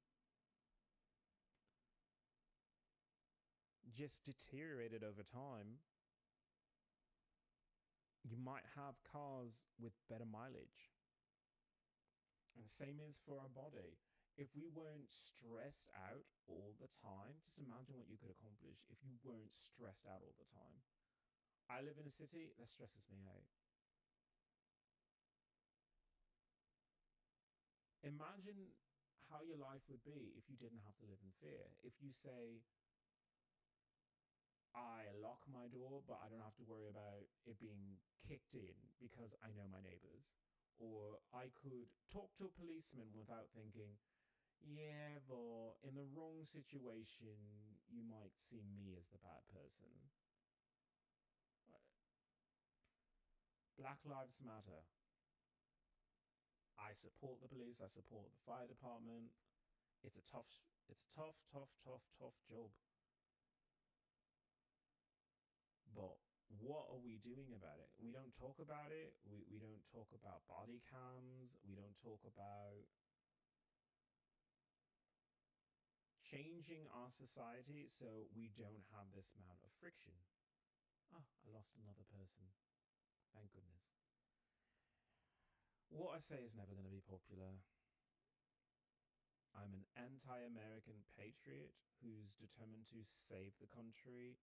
just deteriorated over time, you might have cars with better mileage. And same is for our body. If we weren't stressed out all the time, just imagine what you could accomplish if you weren't stressed out all the time. I live in a city that stresses me out. Imagine how your life would be if you didn't have to live in fear. If you say, I lock my door, but I don't have to worry about it being kicked in because I know my neighbors. Or I could talk to a policeman without thinking, yeah, but in the wrong situation, you might see me as the bad person. Black Lives Matter. I support the police. I support the fire department. It's a tough job. But what are we doing about it? We don't talk about it. We don't talk about body cams. We don't talk about changing our society so we don't have this amount of friction. Oh, I lost another person. Thank goodness. What I say is never going to be popular. I'm an anti-American patriot who's determined to save the country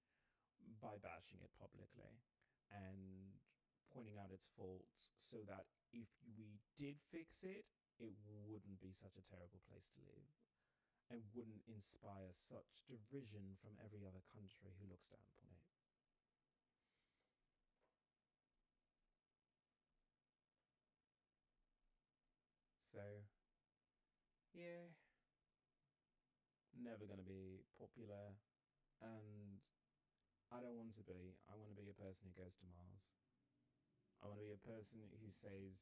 by bashing it publicly and pointing out its faults so that if we did fix it, it wouldn't be such a terrible place to live and wouldn't inspire such derision from every other country who looks down upon it. So, yeah, never going to be popular, and I don't want to be. I want to be a person who goes to Mars. I want to be a person who says,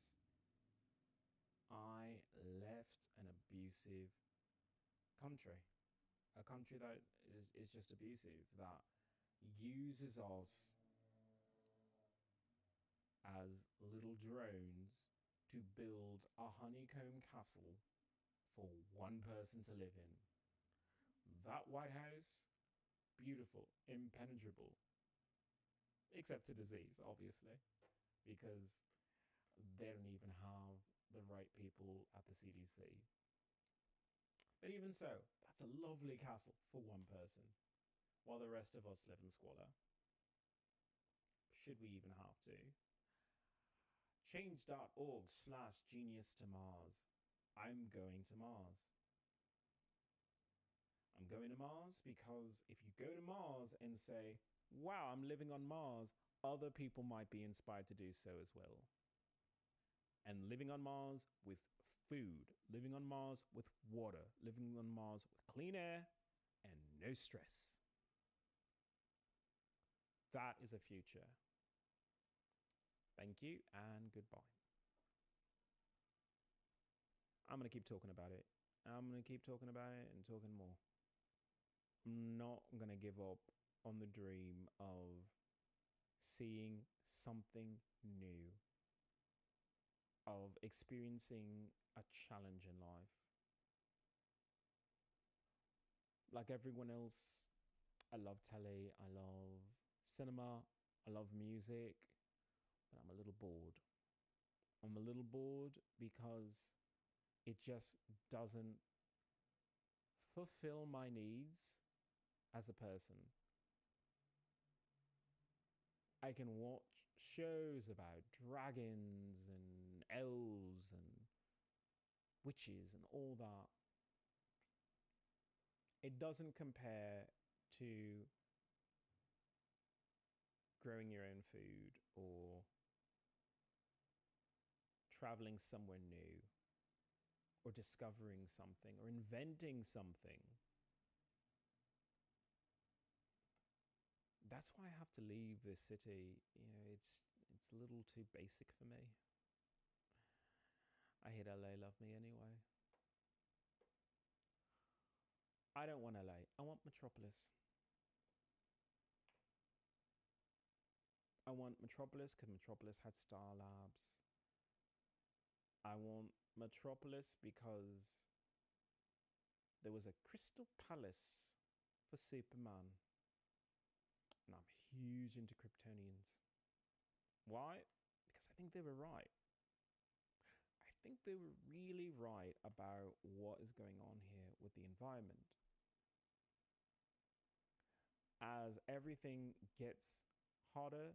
I left an abusive country. A country that is just abusive, that uses us as little drones to build a honeycomb castle for one person to live in. That White House, beautiful, impenetrable. Except to disease, obviously, because they don't even have the right people at the CDC. But even so, that's a lovely castle for one person, while the rest of us live in squalor. Should we even have to? Change.org/genius to Mars. I'm going to Mars. I'm going to Mars because if you go to Mars and say, wow, I'm living on Mars, other people might be inspired to do so as well. And living on Mars with food, living on Mars with water, living on Mars with clean air and no stress. That is a future. Thank you and goodbye. I'm going to keep talking about it. I'm going to keep talking about it and talking more. I'm not going to give up on the dream of seeing something new, of experiencing a challenge in life. like everyone else, I love telly, I love cinema, I love music, but I'm a little bored. I'm a little bored because it just doesn't fulfill my needs as a person. I can watch shows about dragons and elves and witches and all that. It doesn't compare to growing your own food or traveling somewhere new or discovering something or inventing something. That's why I have to leave this city. It's a little too basic for me. I hate LA, love me anyway. I don't want LA. I want Metropolis. I want Metropolis because Metropolis had Star Labs. I want Metropolis because there was a Crystal Palace for Superman. And I'm huge into Kryptonians. Why? Because I think they were right. I think they were really right about what is going on here with the environment. As everything gets hotter,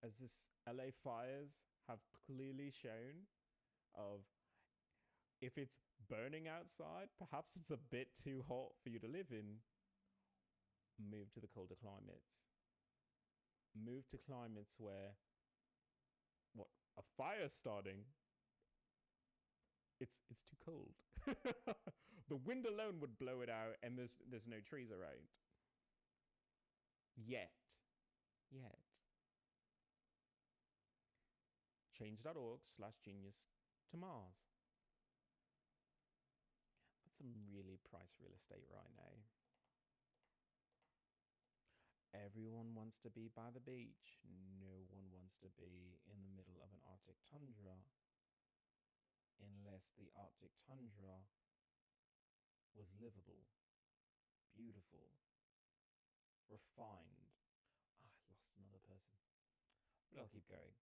as this LA fires have clearly shown, of if it's burning outside, perhaps it's a bit too hot for you to live in. Move to the colder climates. Move to climates where what a fire starting, it's too cold. The wind alone would blow it out, and there's no trees around. Yet. Change.org/genius to Mars. That's some really priced real estate right now. Everyone wants to be by the beach. No one wants to be in the middle of an Arctic tundra, unless the Arctic tundra was livable, beautiful, refined. I lost another person, but I'll keep going.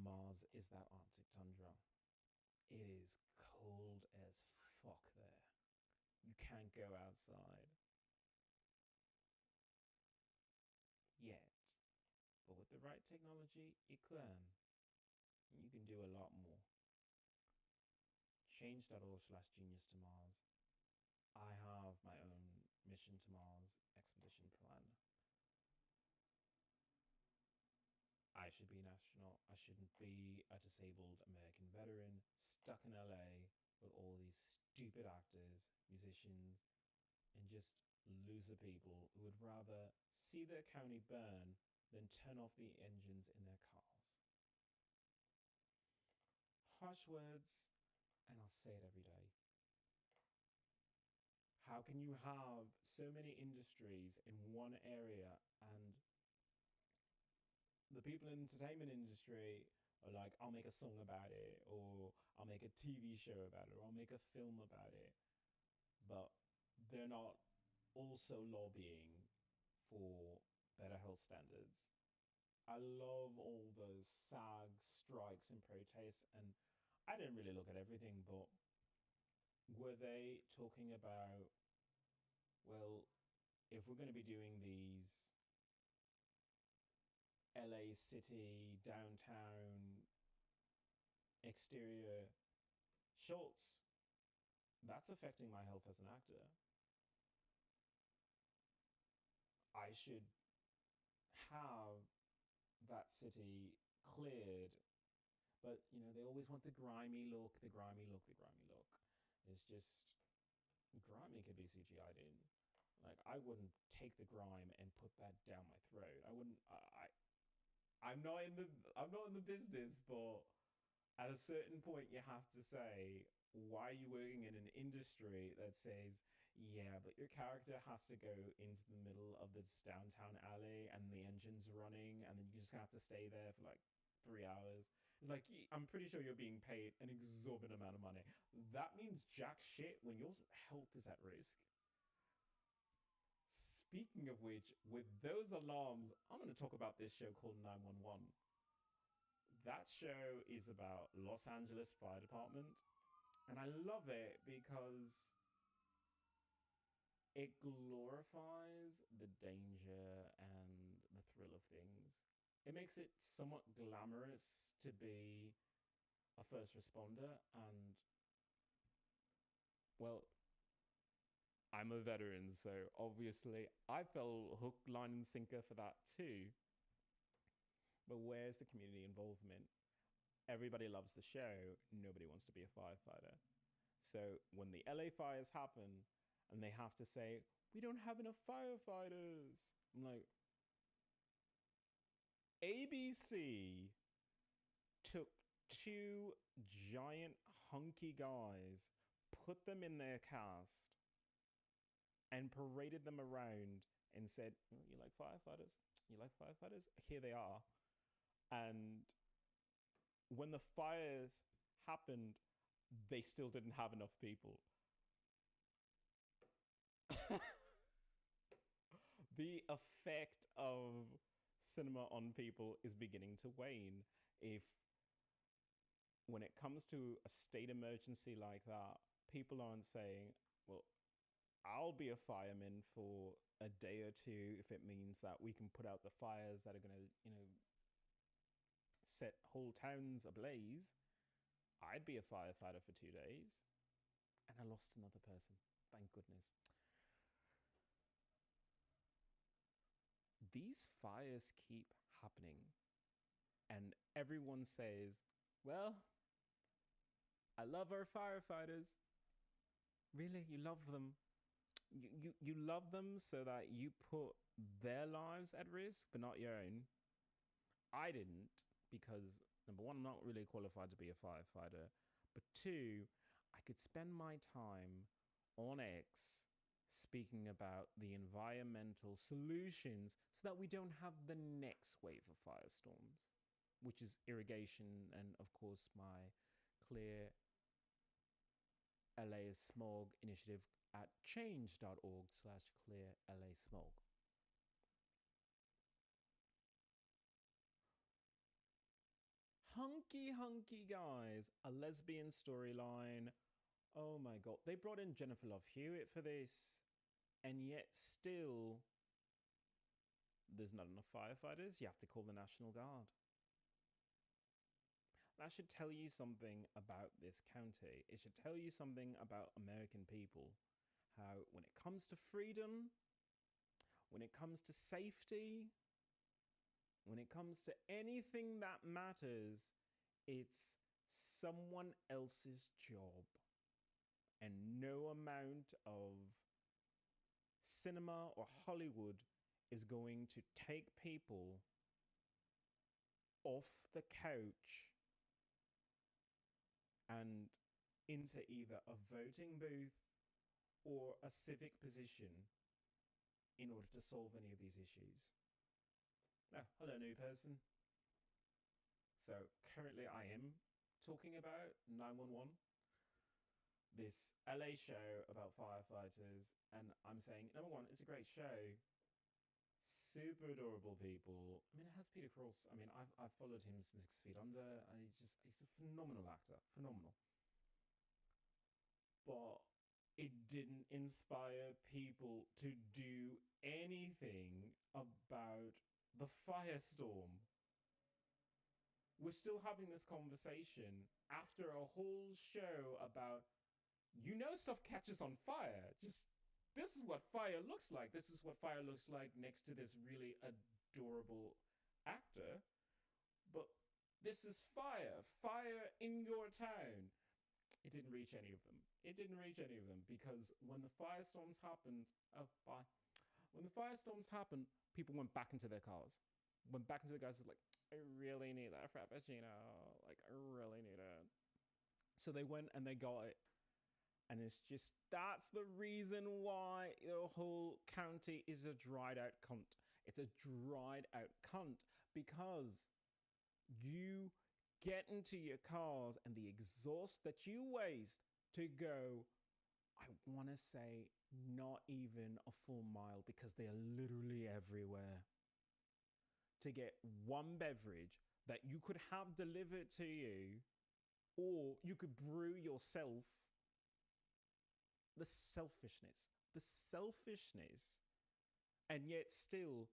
Mars is that Arctic tundra. It is cold as fuck there. You can't go outside. Yet. But with the right technology, you can. You can do a lot more. Change.org/genius to Mars. I have my own mission to Mars expedition plan. I should be an astronaut. I shouldn't be a disabled American veteran stuck in LA with all these stupid actors, musicians, and just loser people who would rather see their county burn than turn off the engines in their cars. Harsh words, and I'll say it every day. How can you have so many industries in one area, and the people in the entertainment industry are like, I'll make a song about it, or I'll make a TV show about it, or I'll make a film about it, but they're not also lobbying for better health standards. I love all those SAG strikes and protests, and I didn't really look at everything, but were they talking about, well, if we're going to be doing these LA city, downtown, exterior shots, that's affecting my health as an actor. I should have that city cleared. But, they always want the grimy look, the grimy look, the grimy look. It's just, grimy could be CGI'd in. Like, I wouldn't take the grime and put that down my throat. I wouldn't, I'm not in the business, but at a certain point you have to say, why are you working in an industry that says, yeah, but your character has to go into the middle of this downtown alley and the engine's running, and then you just have to stay there for like 3 hours. It's like, I'm pretty sure you're being paid an exorbitant amount of money. That means jack shit when your health is at risk. Speaking of which, with those alarms, I'm going to talk about this show called 911. That show is about Los Angeles Fire Department, and I love it because it glorifies the danger and the thrill of things. It makes it somewhat glamorous to be a first responder, and well, I'm a veteran, so obviously I fell hook, line, and sinker for that too. But where's the community involvement? Everybody loves the show. Nobody wants to be a firefighter. So when the LA fires happen and they have to say, we don't have enough firefighters, I'm like, ABC took two giant hunky guys, put them in their cast, and paraded them around and said, you like firefighters? You like firefighters? Here they are. And when the fires happened, they still didn't have enough people. The effect of cinema on people is beginning to wane. If when it comes to a state emergency like that, people aren't saying, well, I'll be a fireman for a day or two if it means that we can put out the fires that are going to, set whole towns ablaze. I'd be a firefighter for 2 days. And I lost another person. Thank goodness. These fires keep happening. And everyone says, well, I love our firefighters. Really? You love them? You love them so that you put their lives at risk, but not your own. I didn't, because number one, I'm not really qualified to be a firefighter. But two, I could spend my time on X speaking about the environmental solutions so that we don't have the next wave of firestorms, which is irrigation and, of course, my Clear LA Smog initiative at change.org/clearlasmog. Hunky guys, a lesbian storyline. Oh my god, they brought in Jennifer Love Hewitt for this, and yet still there's not enough firefighters. You have to call the National Guard. That should tell you something about this county. It should tell you something about American people. How when it comes to freedom, when it comes to safety, when it comes to anything that matters, it's someone else's job. And no amount of cinema or Hollywood is going to take people off the couch and into either a voting booth or a civic position in order to solve any of these issues. Now, hello, new person. So currently I am talking about 911, this LA show about firefighters, and I'm saying, number one, it's a great show. Super adorable people. I mean, it has Peter Cross. I mean, I've followed him since 6 Feet Under. He's a phenomenal actor. Phenomenal. But it didn't inspire people to do anything about the firestorm. We're still having this conversation after a whole show about, stuff catches on fire. Just, this is what fire looks like. This is what fire looks like next to this really adorable actor. But this is fire. Fire in your town. It didn't reach any of them. It didn't reach any of them because when the firestorms happened, when the firestorms happened, people went back into their cars. Went back into the cars, like, I really need that Frappuccino. Like, I really need it. So they went and they got it. And it's just, that's the reason why the whole county is a dried out cunt. It's a dried out cunt because you get into your cars and the exhaust that you waste to go I want to say not even a full mile because they are literally everywhere. To get one beverage that you could have delivered to you or you could brew yourself. The selfishness, the selfishness, and yet still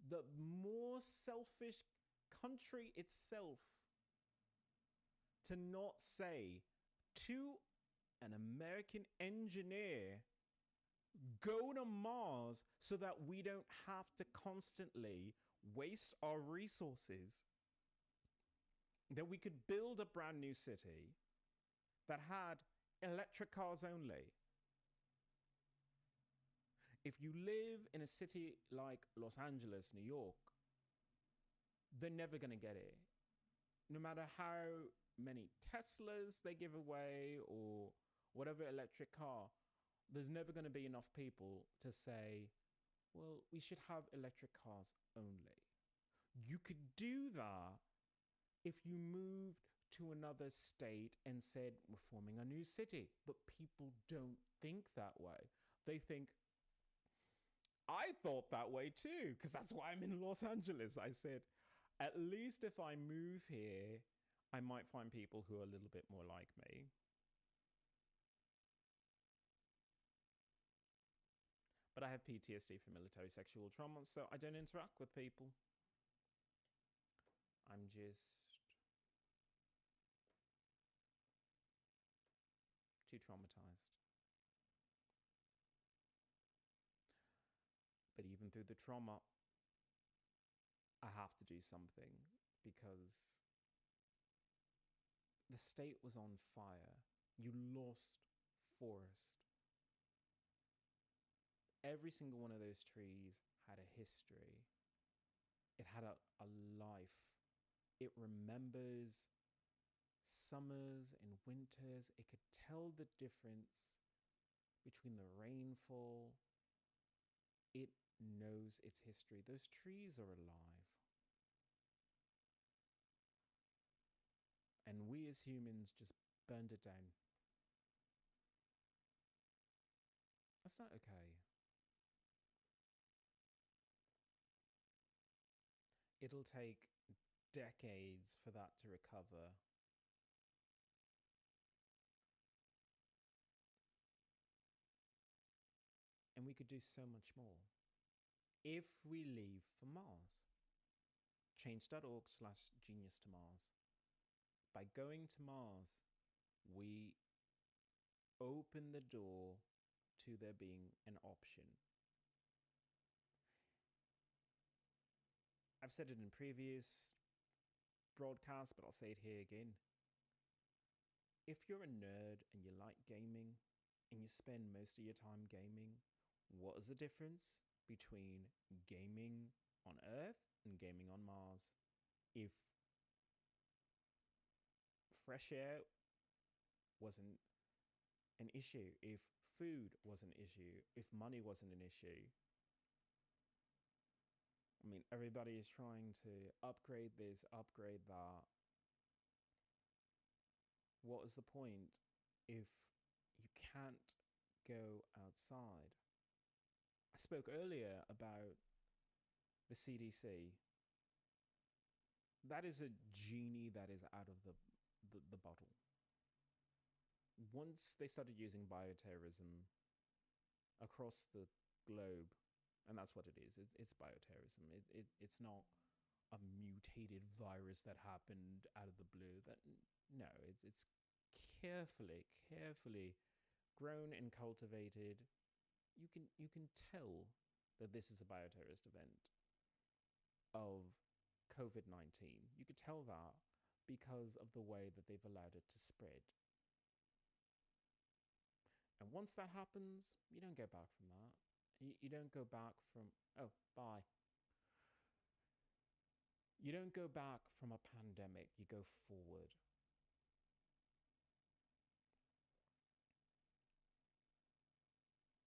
the more selfish country itself to not say to an American engineer, go to Mars so that we don't have to constantly waste our resources, that we could build a brand new city that had electric cars only. If you live in a city like Los Angeles, New York, they're never going to get it. No matter how many Teslas they give away or whatever electric car, there's never going to be enough people to say, well, we should have electric cars only. You could do that if you moved to another state and said, we're forming a new city. But people don't think that way. They think, I thought that way too, because that's why I'm in Los Angeles. I said, at least if I move here, I might find people who are a little bit more like me. But I have PTSD from military sexual trauma, so I don't interact with people. I'm just too traumatized. But even through the trauma, I have to do something because the state was on fire. You lost forest. Every single one of those trees had a history. It had a life. It remembers summers and winters. It could tell the difference between the rainfall. It knows its history. Those trees are alive. And we as humans just burned it down. That's not okay. It'll take decades for that to recover. And we could do so much more if we leave for Mars. Change.org/genius to Mars. By going to Mars, we open the door to there being an option. I've said it in previous broadcasts, but I'll say it here again. If you're a nerd and you like gaming and you spend most of your time gaming, what is the difference between gaming on Earth and gaming on Mars? If fresh air wasn't an issue, if food was an issue, if money wasn't an issue, I mean, everybody is trying to upgrade this, upgrade that. What is the point if you can't go outside? I spoke earlier about the CDC. That is a genie that is out of the bottle. Once they started using bioterrorism across the globe, and that's what it is. It's bioterrorism. It's not a mutated virus that happened out of the blue. No, it's carefully grown and cultivated. You can tell that this is a bioterrorist event of COVID-19. You could tell that because of the way that they've allowed it to spread. And once that happens, you don't go back from that. You don't go back from, oh, bye. You don't go back from a pandemic, you go forward.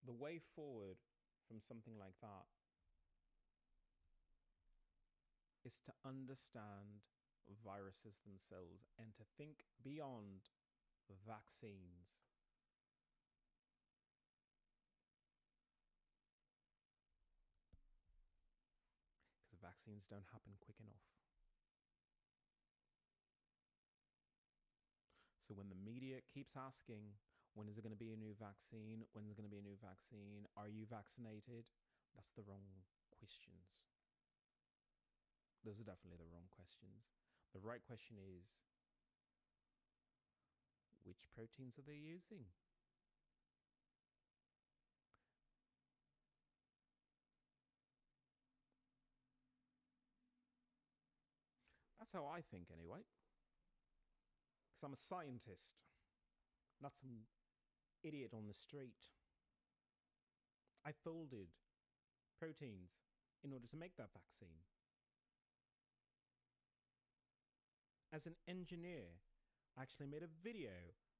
The way forward from something like that is to understand viruses themselves and to think beyond vaccines. vaccines don't happen quick enough. So when the media keeps asking, when is there going to be a new vaccine? When is there going to be a new vaccine? Are you vaccinated? That's the wrong questions. Those are definitely the wrong questions. The right question is, which proteins are they using? That's how I think, anyway. Because I'm a scientist, not some idiot on the street. I folded proteins in order to make that vaccine. As an engineer, I actually made a video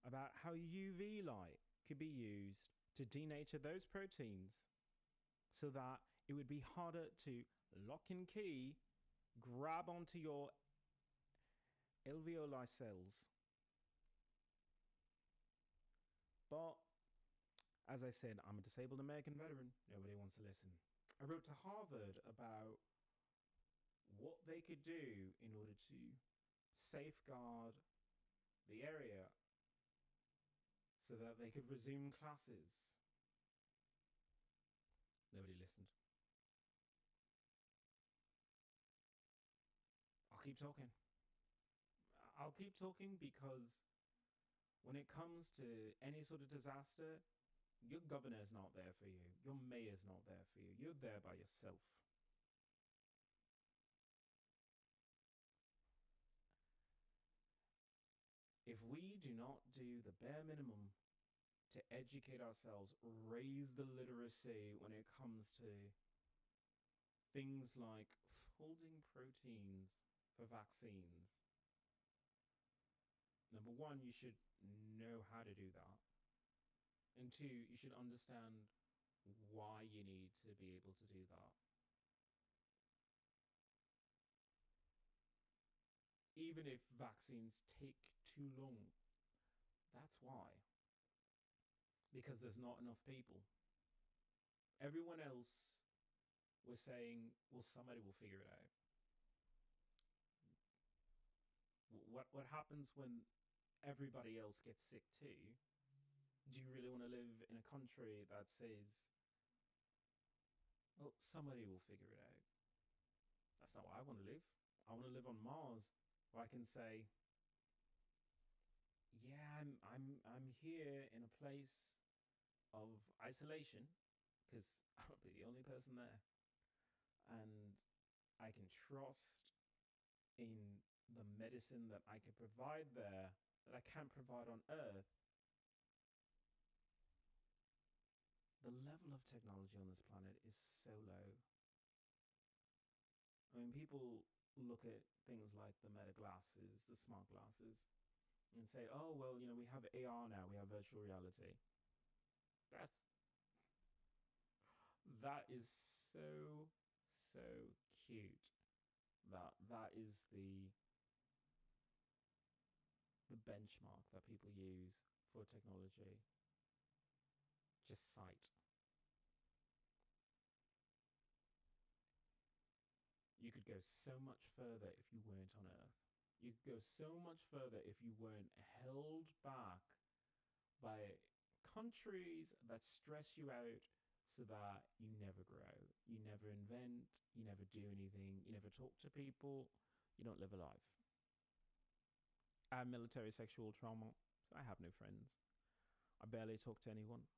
about how UV light could be used to denature those proteins so that it would be harder to lock and key, grab onto your alveoli cells. But as I said, I'm a disabled American veteran. Nobody wants to listen. I wrote to Harvard about what they could do in order to safeguard the area so that they could resume classes. Nobody listened. I'll keep talking. I'll keep talking because when it comes to any sort of disaster, your governor's not there for you. Your mayor's not there for you. You're there by yourself. If we do not do the bare minimum to educate ourselves, raise the literacy when it comes to things like folding proteins for vaccines, number one, you should know how to do that. And two, you should understand why you need to be able to do that. Even if vaccines take too long, that's why. Because there's not enough people. Everyone else was saying, well, somebody will figure it out. What happens when everybody else gets sick too? Do you really want to live in a country that says, well, somebody will figure it out? That's not where I want to live. I want to live on Mars, where I can say, yeah, I'm here in a place of isolation because I'll be the only person there, and I can trust in the medicine that I can provide there that I can't provide on Earth. The level of technology on this planet is so low. I mean, people look at things like the meta glasses, the smart glasses, and say, oh, well, you know, we have AR now, we have virtual reality. That is so cute. That is the benchmark that people use for technology. Just sight. You could go so much further if you weren't on Earth. You could go so much further if you weren't held back by countries that stress you out so that you never grow, you never invent, you never do anything, you never talk to people, you don't live a life. I have military sexual trauma, so I have no friends. I barely talk to anyone.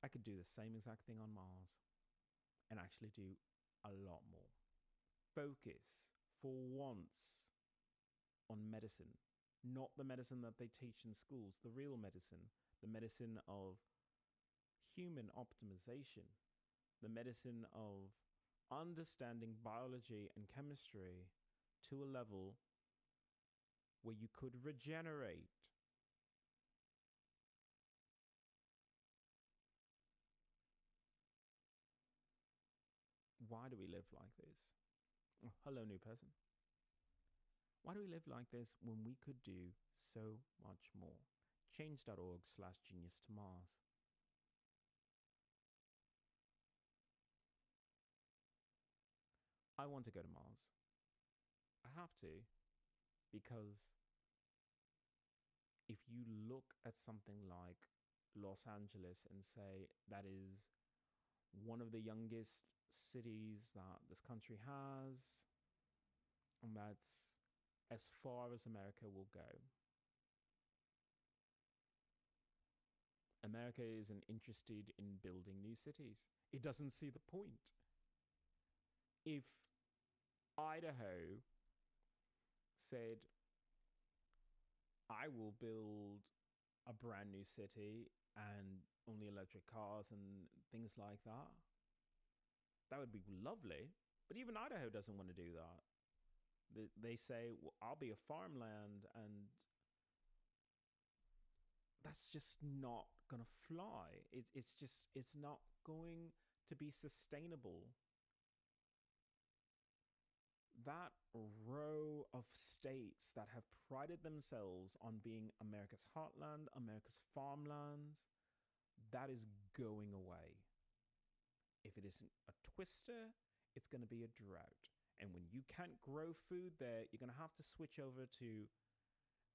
I could do the same exact thing on Mars and actually do a lot more. Focus for once on medicine, not the medicine that they teach in schools, the real medicine, the medicine of human optimization, the medicine of understanding biology and chemistry to a level where you could regenerate. Why do we live like this? Oh, hello, new person. Why do we live like this when we could do so much more? Change.org/genius to Mars. I want to go to Mars. I have to, because if you look at something like Los Angeles and say that is one of the youngest cities that this country has, and that's as far as America will go. America isn't interested in building new cities. It doesn't see the point. If Idaho said, I will build a brand new city and only electric cars and things like that, that would be lovely. But even Idaho doesn't want to do that. They say, well, I'll be a farmland, and that's just not going to fly. It's not going to be sustainable. That row of states that have prided themselves on being America's heartland, America's farmlands, that is going away. If it isn't a twister, it's going to be a drought. And when you can't grow food there, you're going to have to switch over to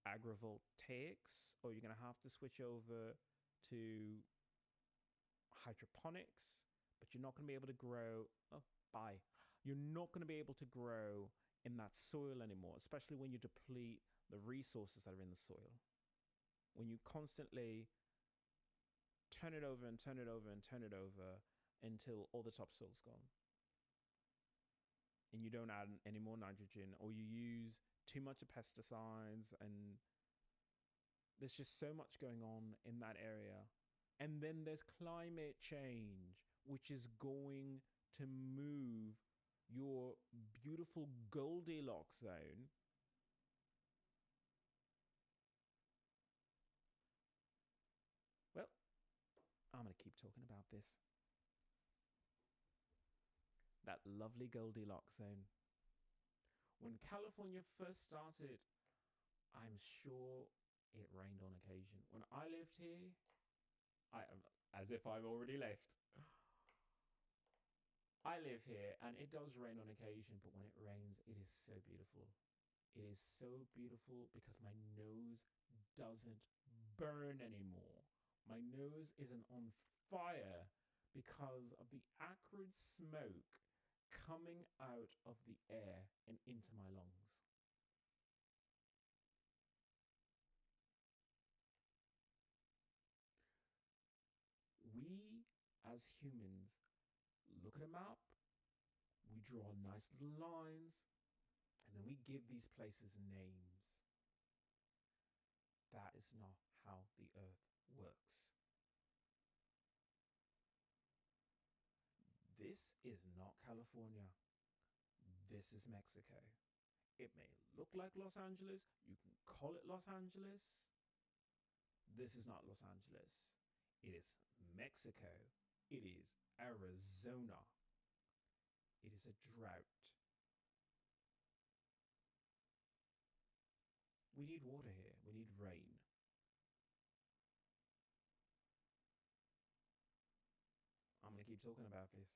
agrivoltaics, or you're going to have to switch over to hydroponics, but you're not going to be able to grow. You're not going to be able to grow in that soil anymore, especially when you deplete the resources that are in the soil. When you constantly turn it over and turn it over and turn it over until all the topsoil's gone. And you don't add any more nitrogen, or you use too much of pesticides, and there's just so much going on in that area. And then there's climate change, which is going to move your beautiful Goldilocks zone well, I'm going to keep talking about this. That lovely Goldilocks zone. When California first started, I'm sure it rained on occasion. When I lived here, as if I've already left. I live here, and it does rain on occasion, but when it rains, it is so beautiful. It is so beautiful because my nose doesn't burn anymore. My nose isn't on fire because of the acrid smoke coming out of the air and into my lungs. We, as humans, look at a map, we draw nice little lines, and then we give these places names. That is not how the earth works. This is not California. This is Mexico. It may look like Los Angeles. You can call it Los Angeles. This is not Los Angeles. It is Mexico. It is Arizona. It is a drought. We need water here. We need rain. I'm going to keep talking about this.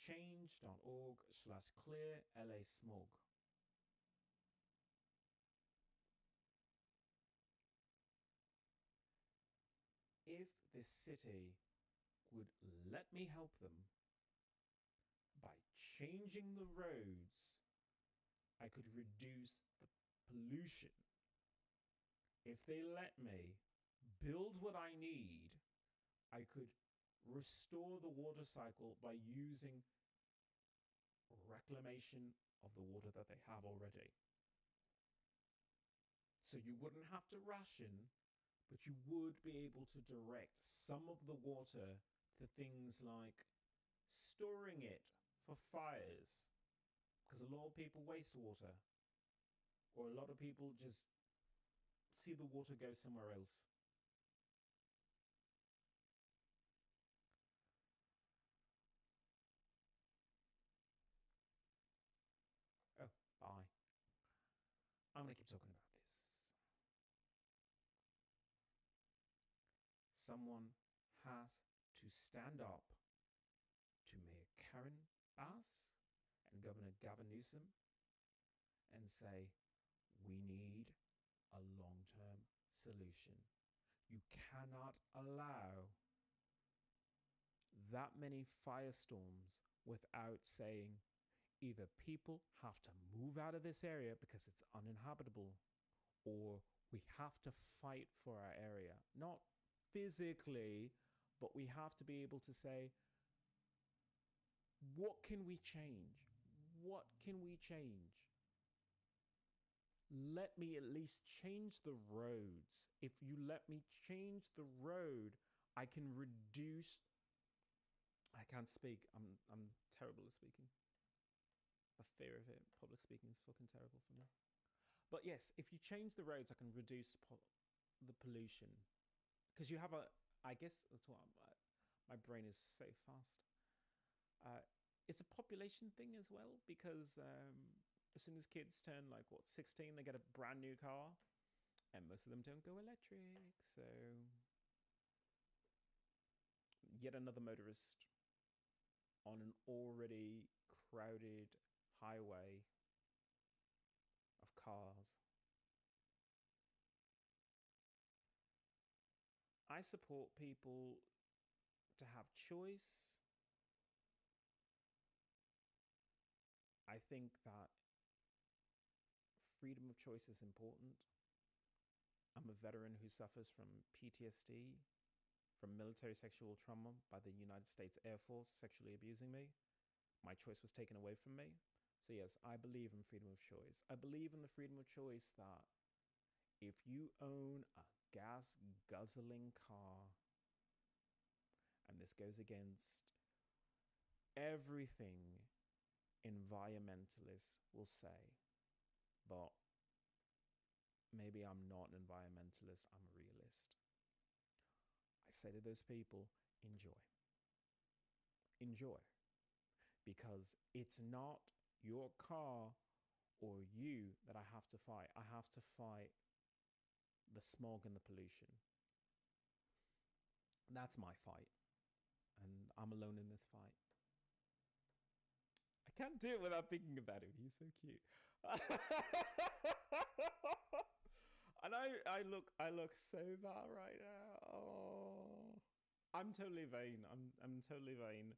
Change.org/clear LA smog. If this city would let me help them by changing the roads, I could reduce the pollution. If they let me build what I need, I could restore the water cycle by using reclamation of the water that they have already. So you wouldn't have to ration, but you would be able to direct some of the water to things like storing it for fires, because a lot of people waste water, or a lot of people just see the water go somewhere else. Oh, bye. I'm going to keep talking about this. Someone has to stand up to Mayor Karen Bass and Governor Gavin Newsom and say, we need a long-term solution. You cannot allow that many firestorms without saying either people have to move out of this area because it's uninhabitable, or we have to fight for our area. Not physically, but we have to be able to say, what can we change? What can we change? Let me at least change the roads. If you let me change the road, I can reduce. I can't speak. I'm terrible at speaking. The fear of it. Public speaking is fucking terrible for me. But yes, if you change the roads, I can reduce the pollution. Because you have I guess that's what my brain is so fast. It's a population thing as well, because as soon as kids turn 16, they get a brand new car, and most of them don't go electric. So yet another motorist on an already crowded highway of cars. I support people to have choice. I think that freedom of choice is important. I'm a veteran who suffers from PTSD, from military sexual trauma by the United States Air Force sexually abusing me. My choice was taken away from me. So yes, I believe in freedom of choice. I believe in the freedom of choice that if you own a gas guzzling car, and this goes against everything environmentalists will say, but maybe I'm not an environmentalist, I'm a realist. I say to those people, enjoy. Enjoy. Because it's not your car or you that I have to fight. I have to fight the smog and the pollution. That's my fight. And I'm alone in this fight. I can't do it without thinking about him. He's so cute. And I look so bad right now. Oh, I'm totally vain. I'm totally vain.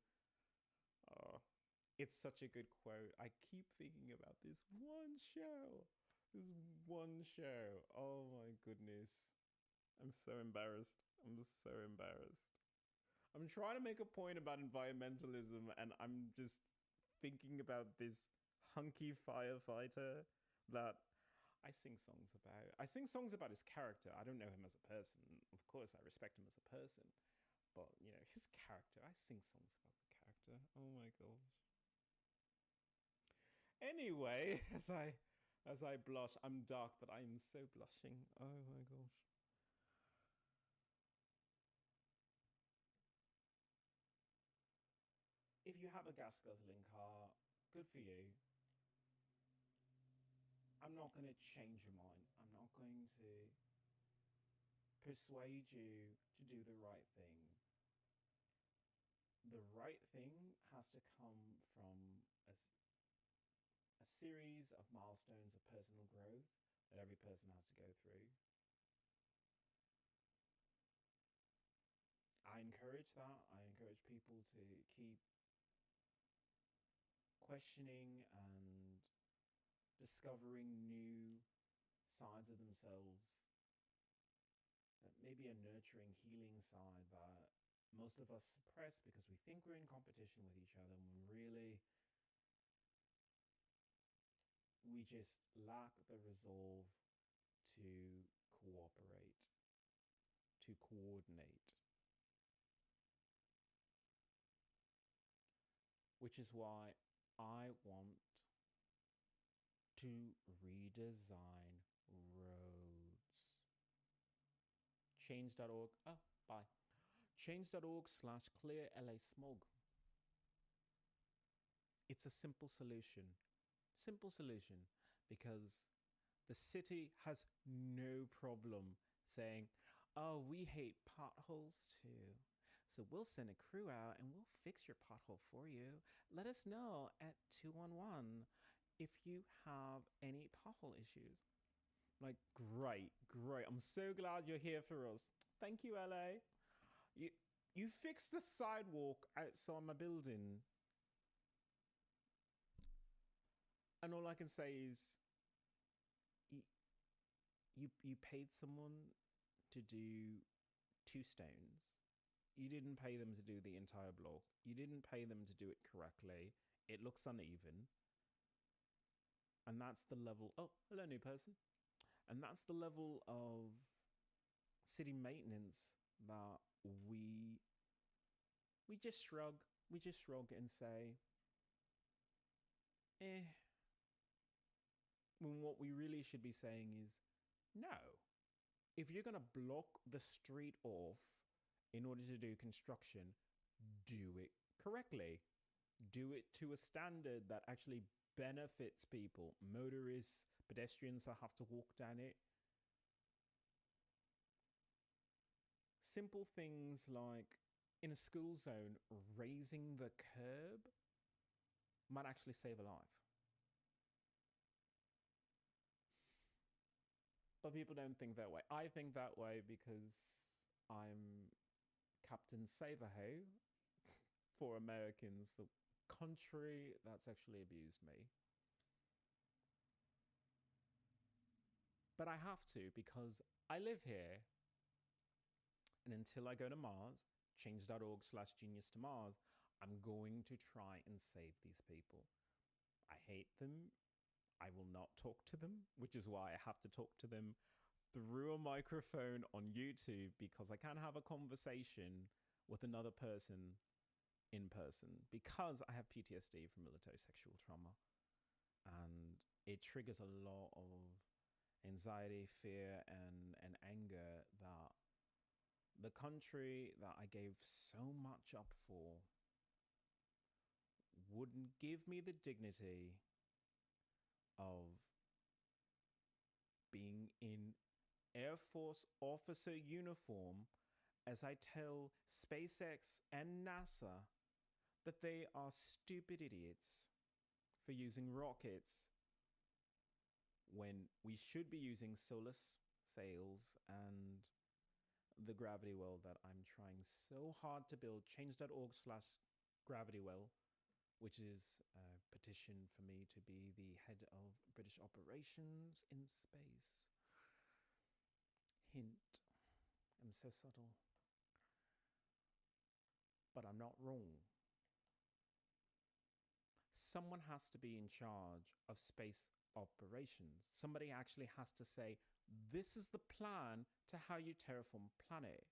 Oh, it's such a good quote. I keep thinking about this one show. This one show. Oh my goodness. I'm so embarrassed. I'm just so embarrassed. I'm trying to make a point about environmentalism, and I'm just thinking about this hunky firefighter that I sing songs about. I sing songs about his character. I don't know him as a person. Of course, I respect him as a person. But, his character. I sing songs about the character. Oh my gosh. Anyway, as I blush, I'm dark, but I'm so blushing. Oh my gosh. If you have a gas guzzling car, good for you. I'm not going to change your mind. I'm not going to persuade you to do the right thing. The right thing has to come from a series of milestones of personal growth that every person has to go through. I encourage that. I encourage people to keep questioning and discovering new sides of themselves, that maybe a nurturing, healing side that most of us suppress because we think we're in competition with each other, when really we just lack the resolve to cooperate, to coordinate. Which is why I want to redesign roads. Change.org. Oh, bye. Change.org/clear LA smog. It's a simple solution. Simple solution. Because the city has no problem saying, oh, we hate potholes too. So we'll send a crew out and we'll fix your pothole for you. Let us know at 211 if you have any pothole issues. Like, great, great. I'm so glad you're here for us. Thank you, LA. You fixed the sidewalk outside my building. And all I can say is you paid someone to do 2 stones. You didn't pay them to do the entire block. You didn't pay them to do it correctly. It looks uneven. And that's the level. Oh, hello, new person. And that's the level of city maintenance that we just shrug. We just shrug and say, when what we really should be saying is, no. If you're going to block the street off in order to do construction, do it correctly. Do it to a standard that actually benefits people, motorists, pedestrians that have to walk down it. Simple things like, in a school zone, raising the curb might actually save a life. But people don't think that way. I think that way because I'm Captain Save-A-Ho for Americans, the country that's actually abused me. But I have to because I live here. And until I go to Mars, change.org/genius to Mars, I'm going to try and save these people. I hate them. I will not talk to them, which is why I have to talk to them through a microphone on YouTube, because I can't have a conversation with another person in person because I have PTSD from military sexual trauma. And it triggers a lot of anxiety, fear, and anger that the country that I gave so much up for wouldn't give me the dignity of being in Air Force officer uniform as I tell SpaceX and NASA that they are stupid idiots for using rockets when we should be using solar sails and the gravity well that I'm trying so hard to build. Change.org/gravitywell, which is a petition for me to be the head of British operations in space. Hint, I'm so subtle. But I'm not wrong. Someone has to be in charge of space operations. Somebody actually has to say, this is the plan to how you terraform planet.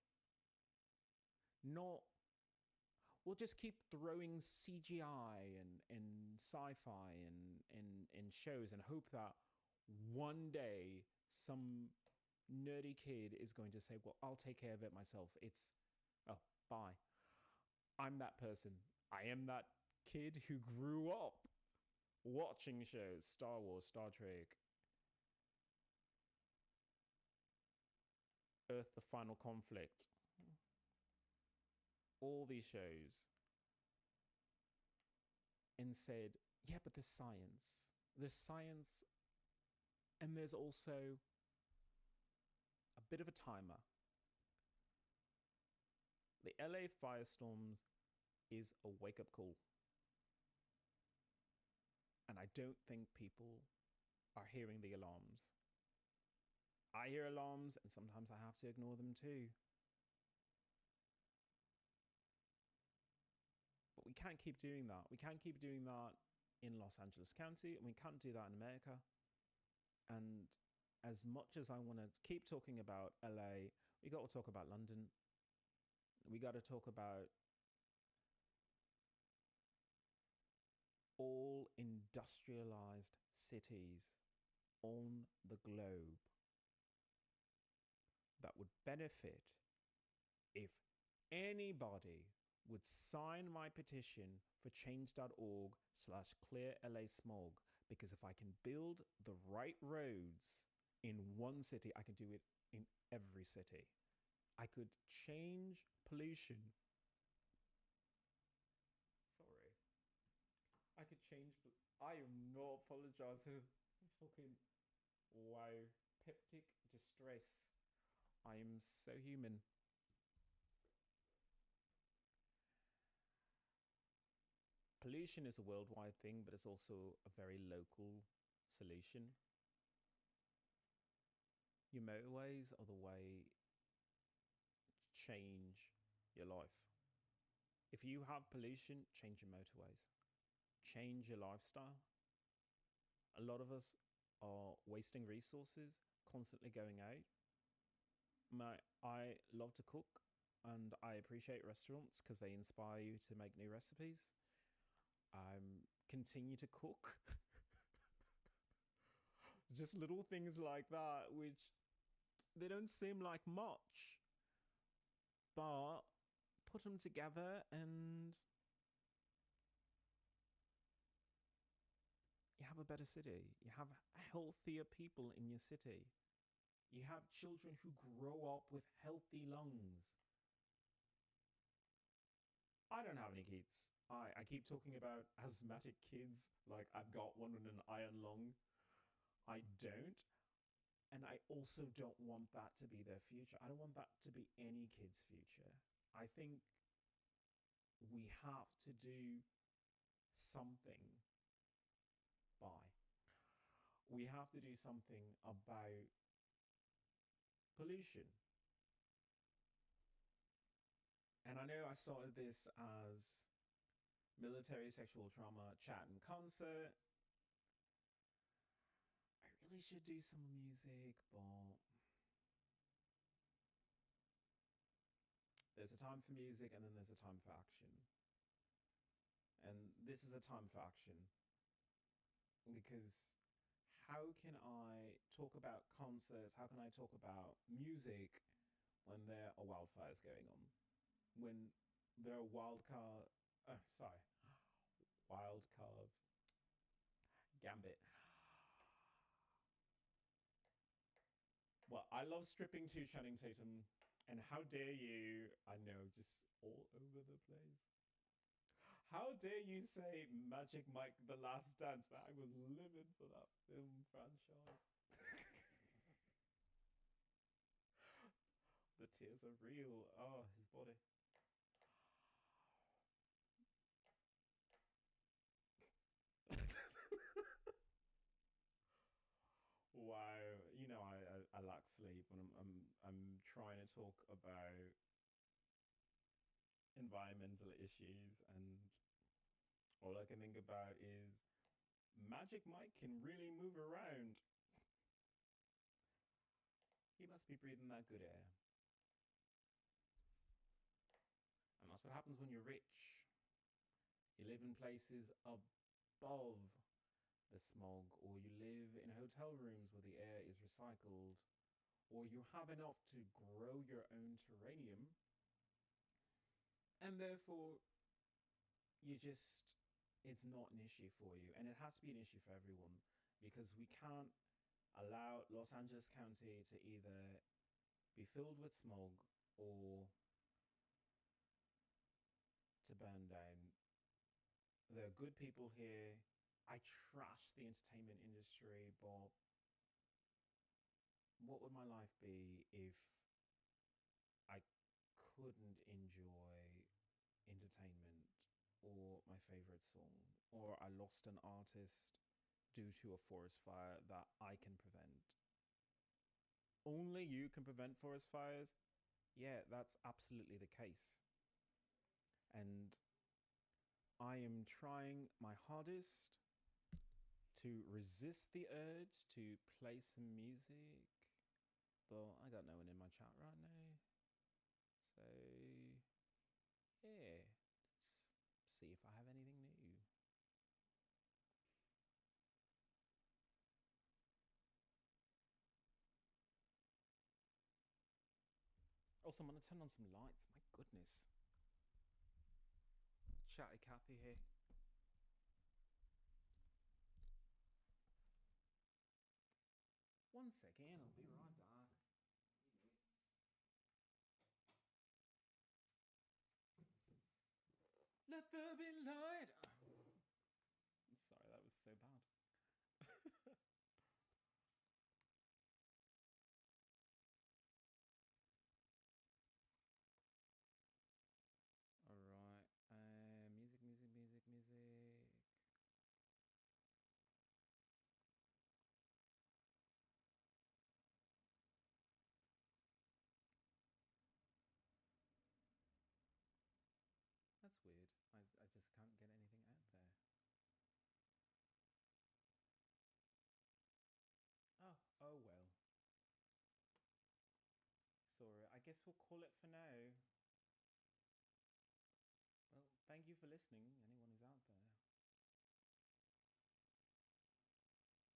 Not, we'll just keep throwing CGI and sci-fi and shows and hope that one day some nerdy kid is going to say, well, I'll take care of it myself. It's, oh, bye. I'm that person. I am that kid who grew up watching shows, Star Wars, Star Trek, Earth, the Final Conflict, all these shows, and said, yeah, but there's science. There's science, and there's also a bit of a timer. The LA firestorms is a wake-up call. And I don't think people are hearing the alarms. I hear alarms, and sometimes I have to ignore them too. But we can't keep doing that. We can't keep doing that in Los Angeles County, and we can't do that in America. And as much as I want to keep talking about LA, we got to talk about London. We got to talk about all industrialized cities on the globe that would benefit if anybody would sign my petition for change.org/clear LA smog. Because if I can build the right roads in one city, I can do it in every city. I could change pollution change. I am not apologizing. Fucking wow. Peptic distress. I am so human. Pollution is a worldwide thing, but it's also a very local solution. Your motorways are the way to change your life. If you have pollution, change your motorways. Change your lifestyle. A lot of us are wasting resources, constantly going out. I love to cook and I appreciate restaurants because they inspire you to make new recipes. Continue to cook. Just little things like that, which they don't seem like much, but put them together and you have a better city. You have healthier people in your city. You have children who grow up with healthy lungs. I don't have any kids. I keep talking about asthmatic kids like I've got one with an iron lung. I don't. And I also don't want that to be their future. I don't want that to be any kid's future. I think we have to do something we have to do something about pollution. And I know I started this as military sexual trauma chat and concert. I really should do some music, but there's a time for music and then there's a time for action. And this is a time for action. Because how can I talk about concerts? How can I talk about music when there are wildfires going on? When there are wild cards, Gambit. Well, I love stripping to Channing Tatum, and how dare you, I know, just all over the place. How dare you say Magic Mike The Last Dance, that I was livid for that film franchise. The tears are real. Oh, his body. Wow, you know I lack sleep when I'm trying to talk about environmental issues, and all I can think about is Magic Mike can really move around. He must be breathing that good air. And that's what happens when you're rich. You live in places above the smog, or you live in hotel rooms where the air is recycled, or you have enough to grow your own terrarium, and therefore it's not an issue for you. And it has to be an issue for everyone, because we can't allow Los Angeles County to either be filled with smog or to burn down. There are good people here. I trash the entertainment industry, but what would my life be if I couldn't enjoy entertainment or my favorite song, or I lost an artist due to a forest fire that I can prevent? Only you can prevent forest fires? Yeah, that's absolutely the case. And I am trying my hardest to resist the urge to play some music, but I got no one in my chat right now. So, yeah, let's see if I have anything new. Also, I'm going to turn on some lights. My goodness. Chatty Cathy here. One second, I'll be right back. Let there be light. I'm guess we'll call it for now. Well, thank you for listening anyway.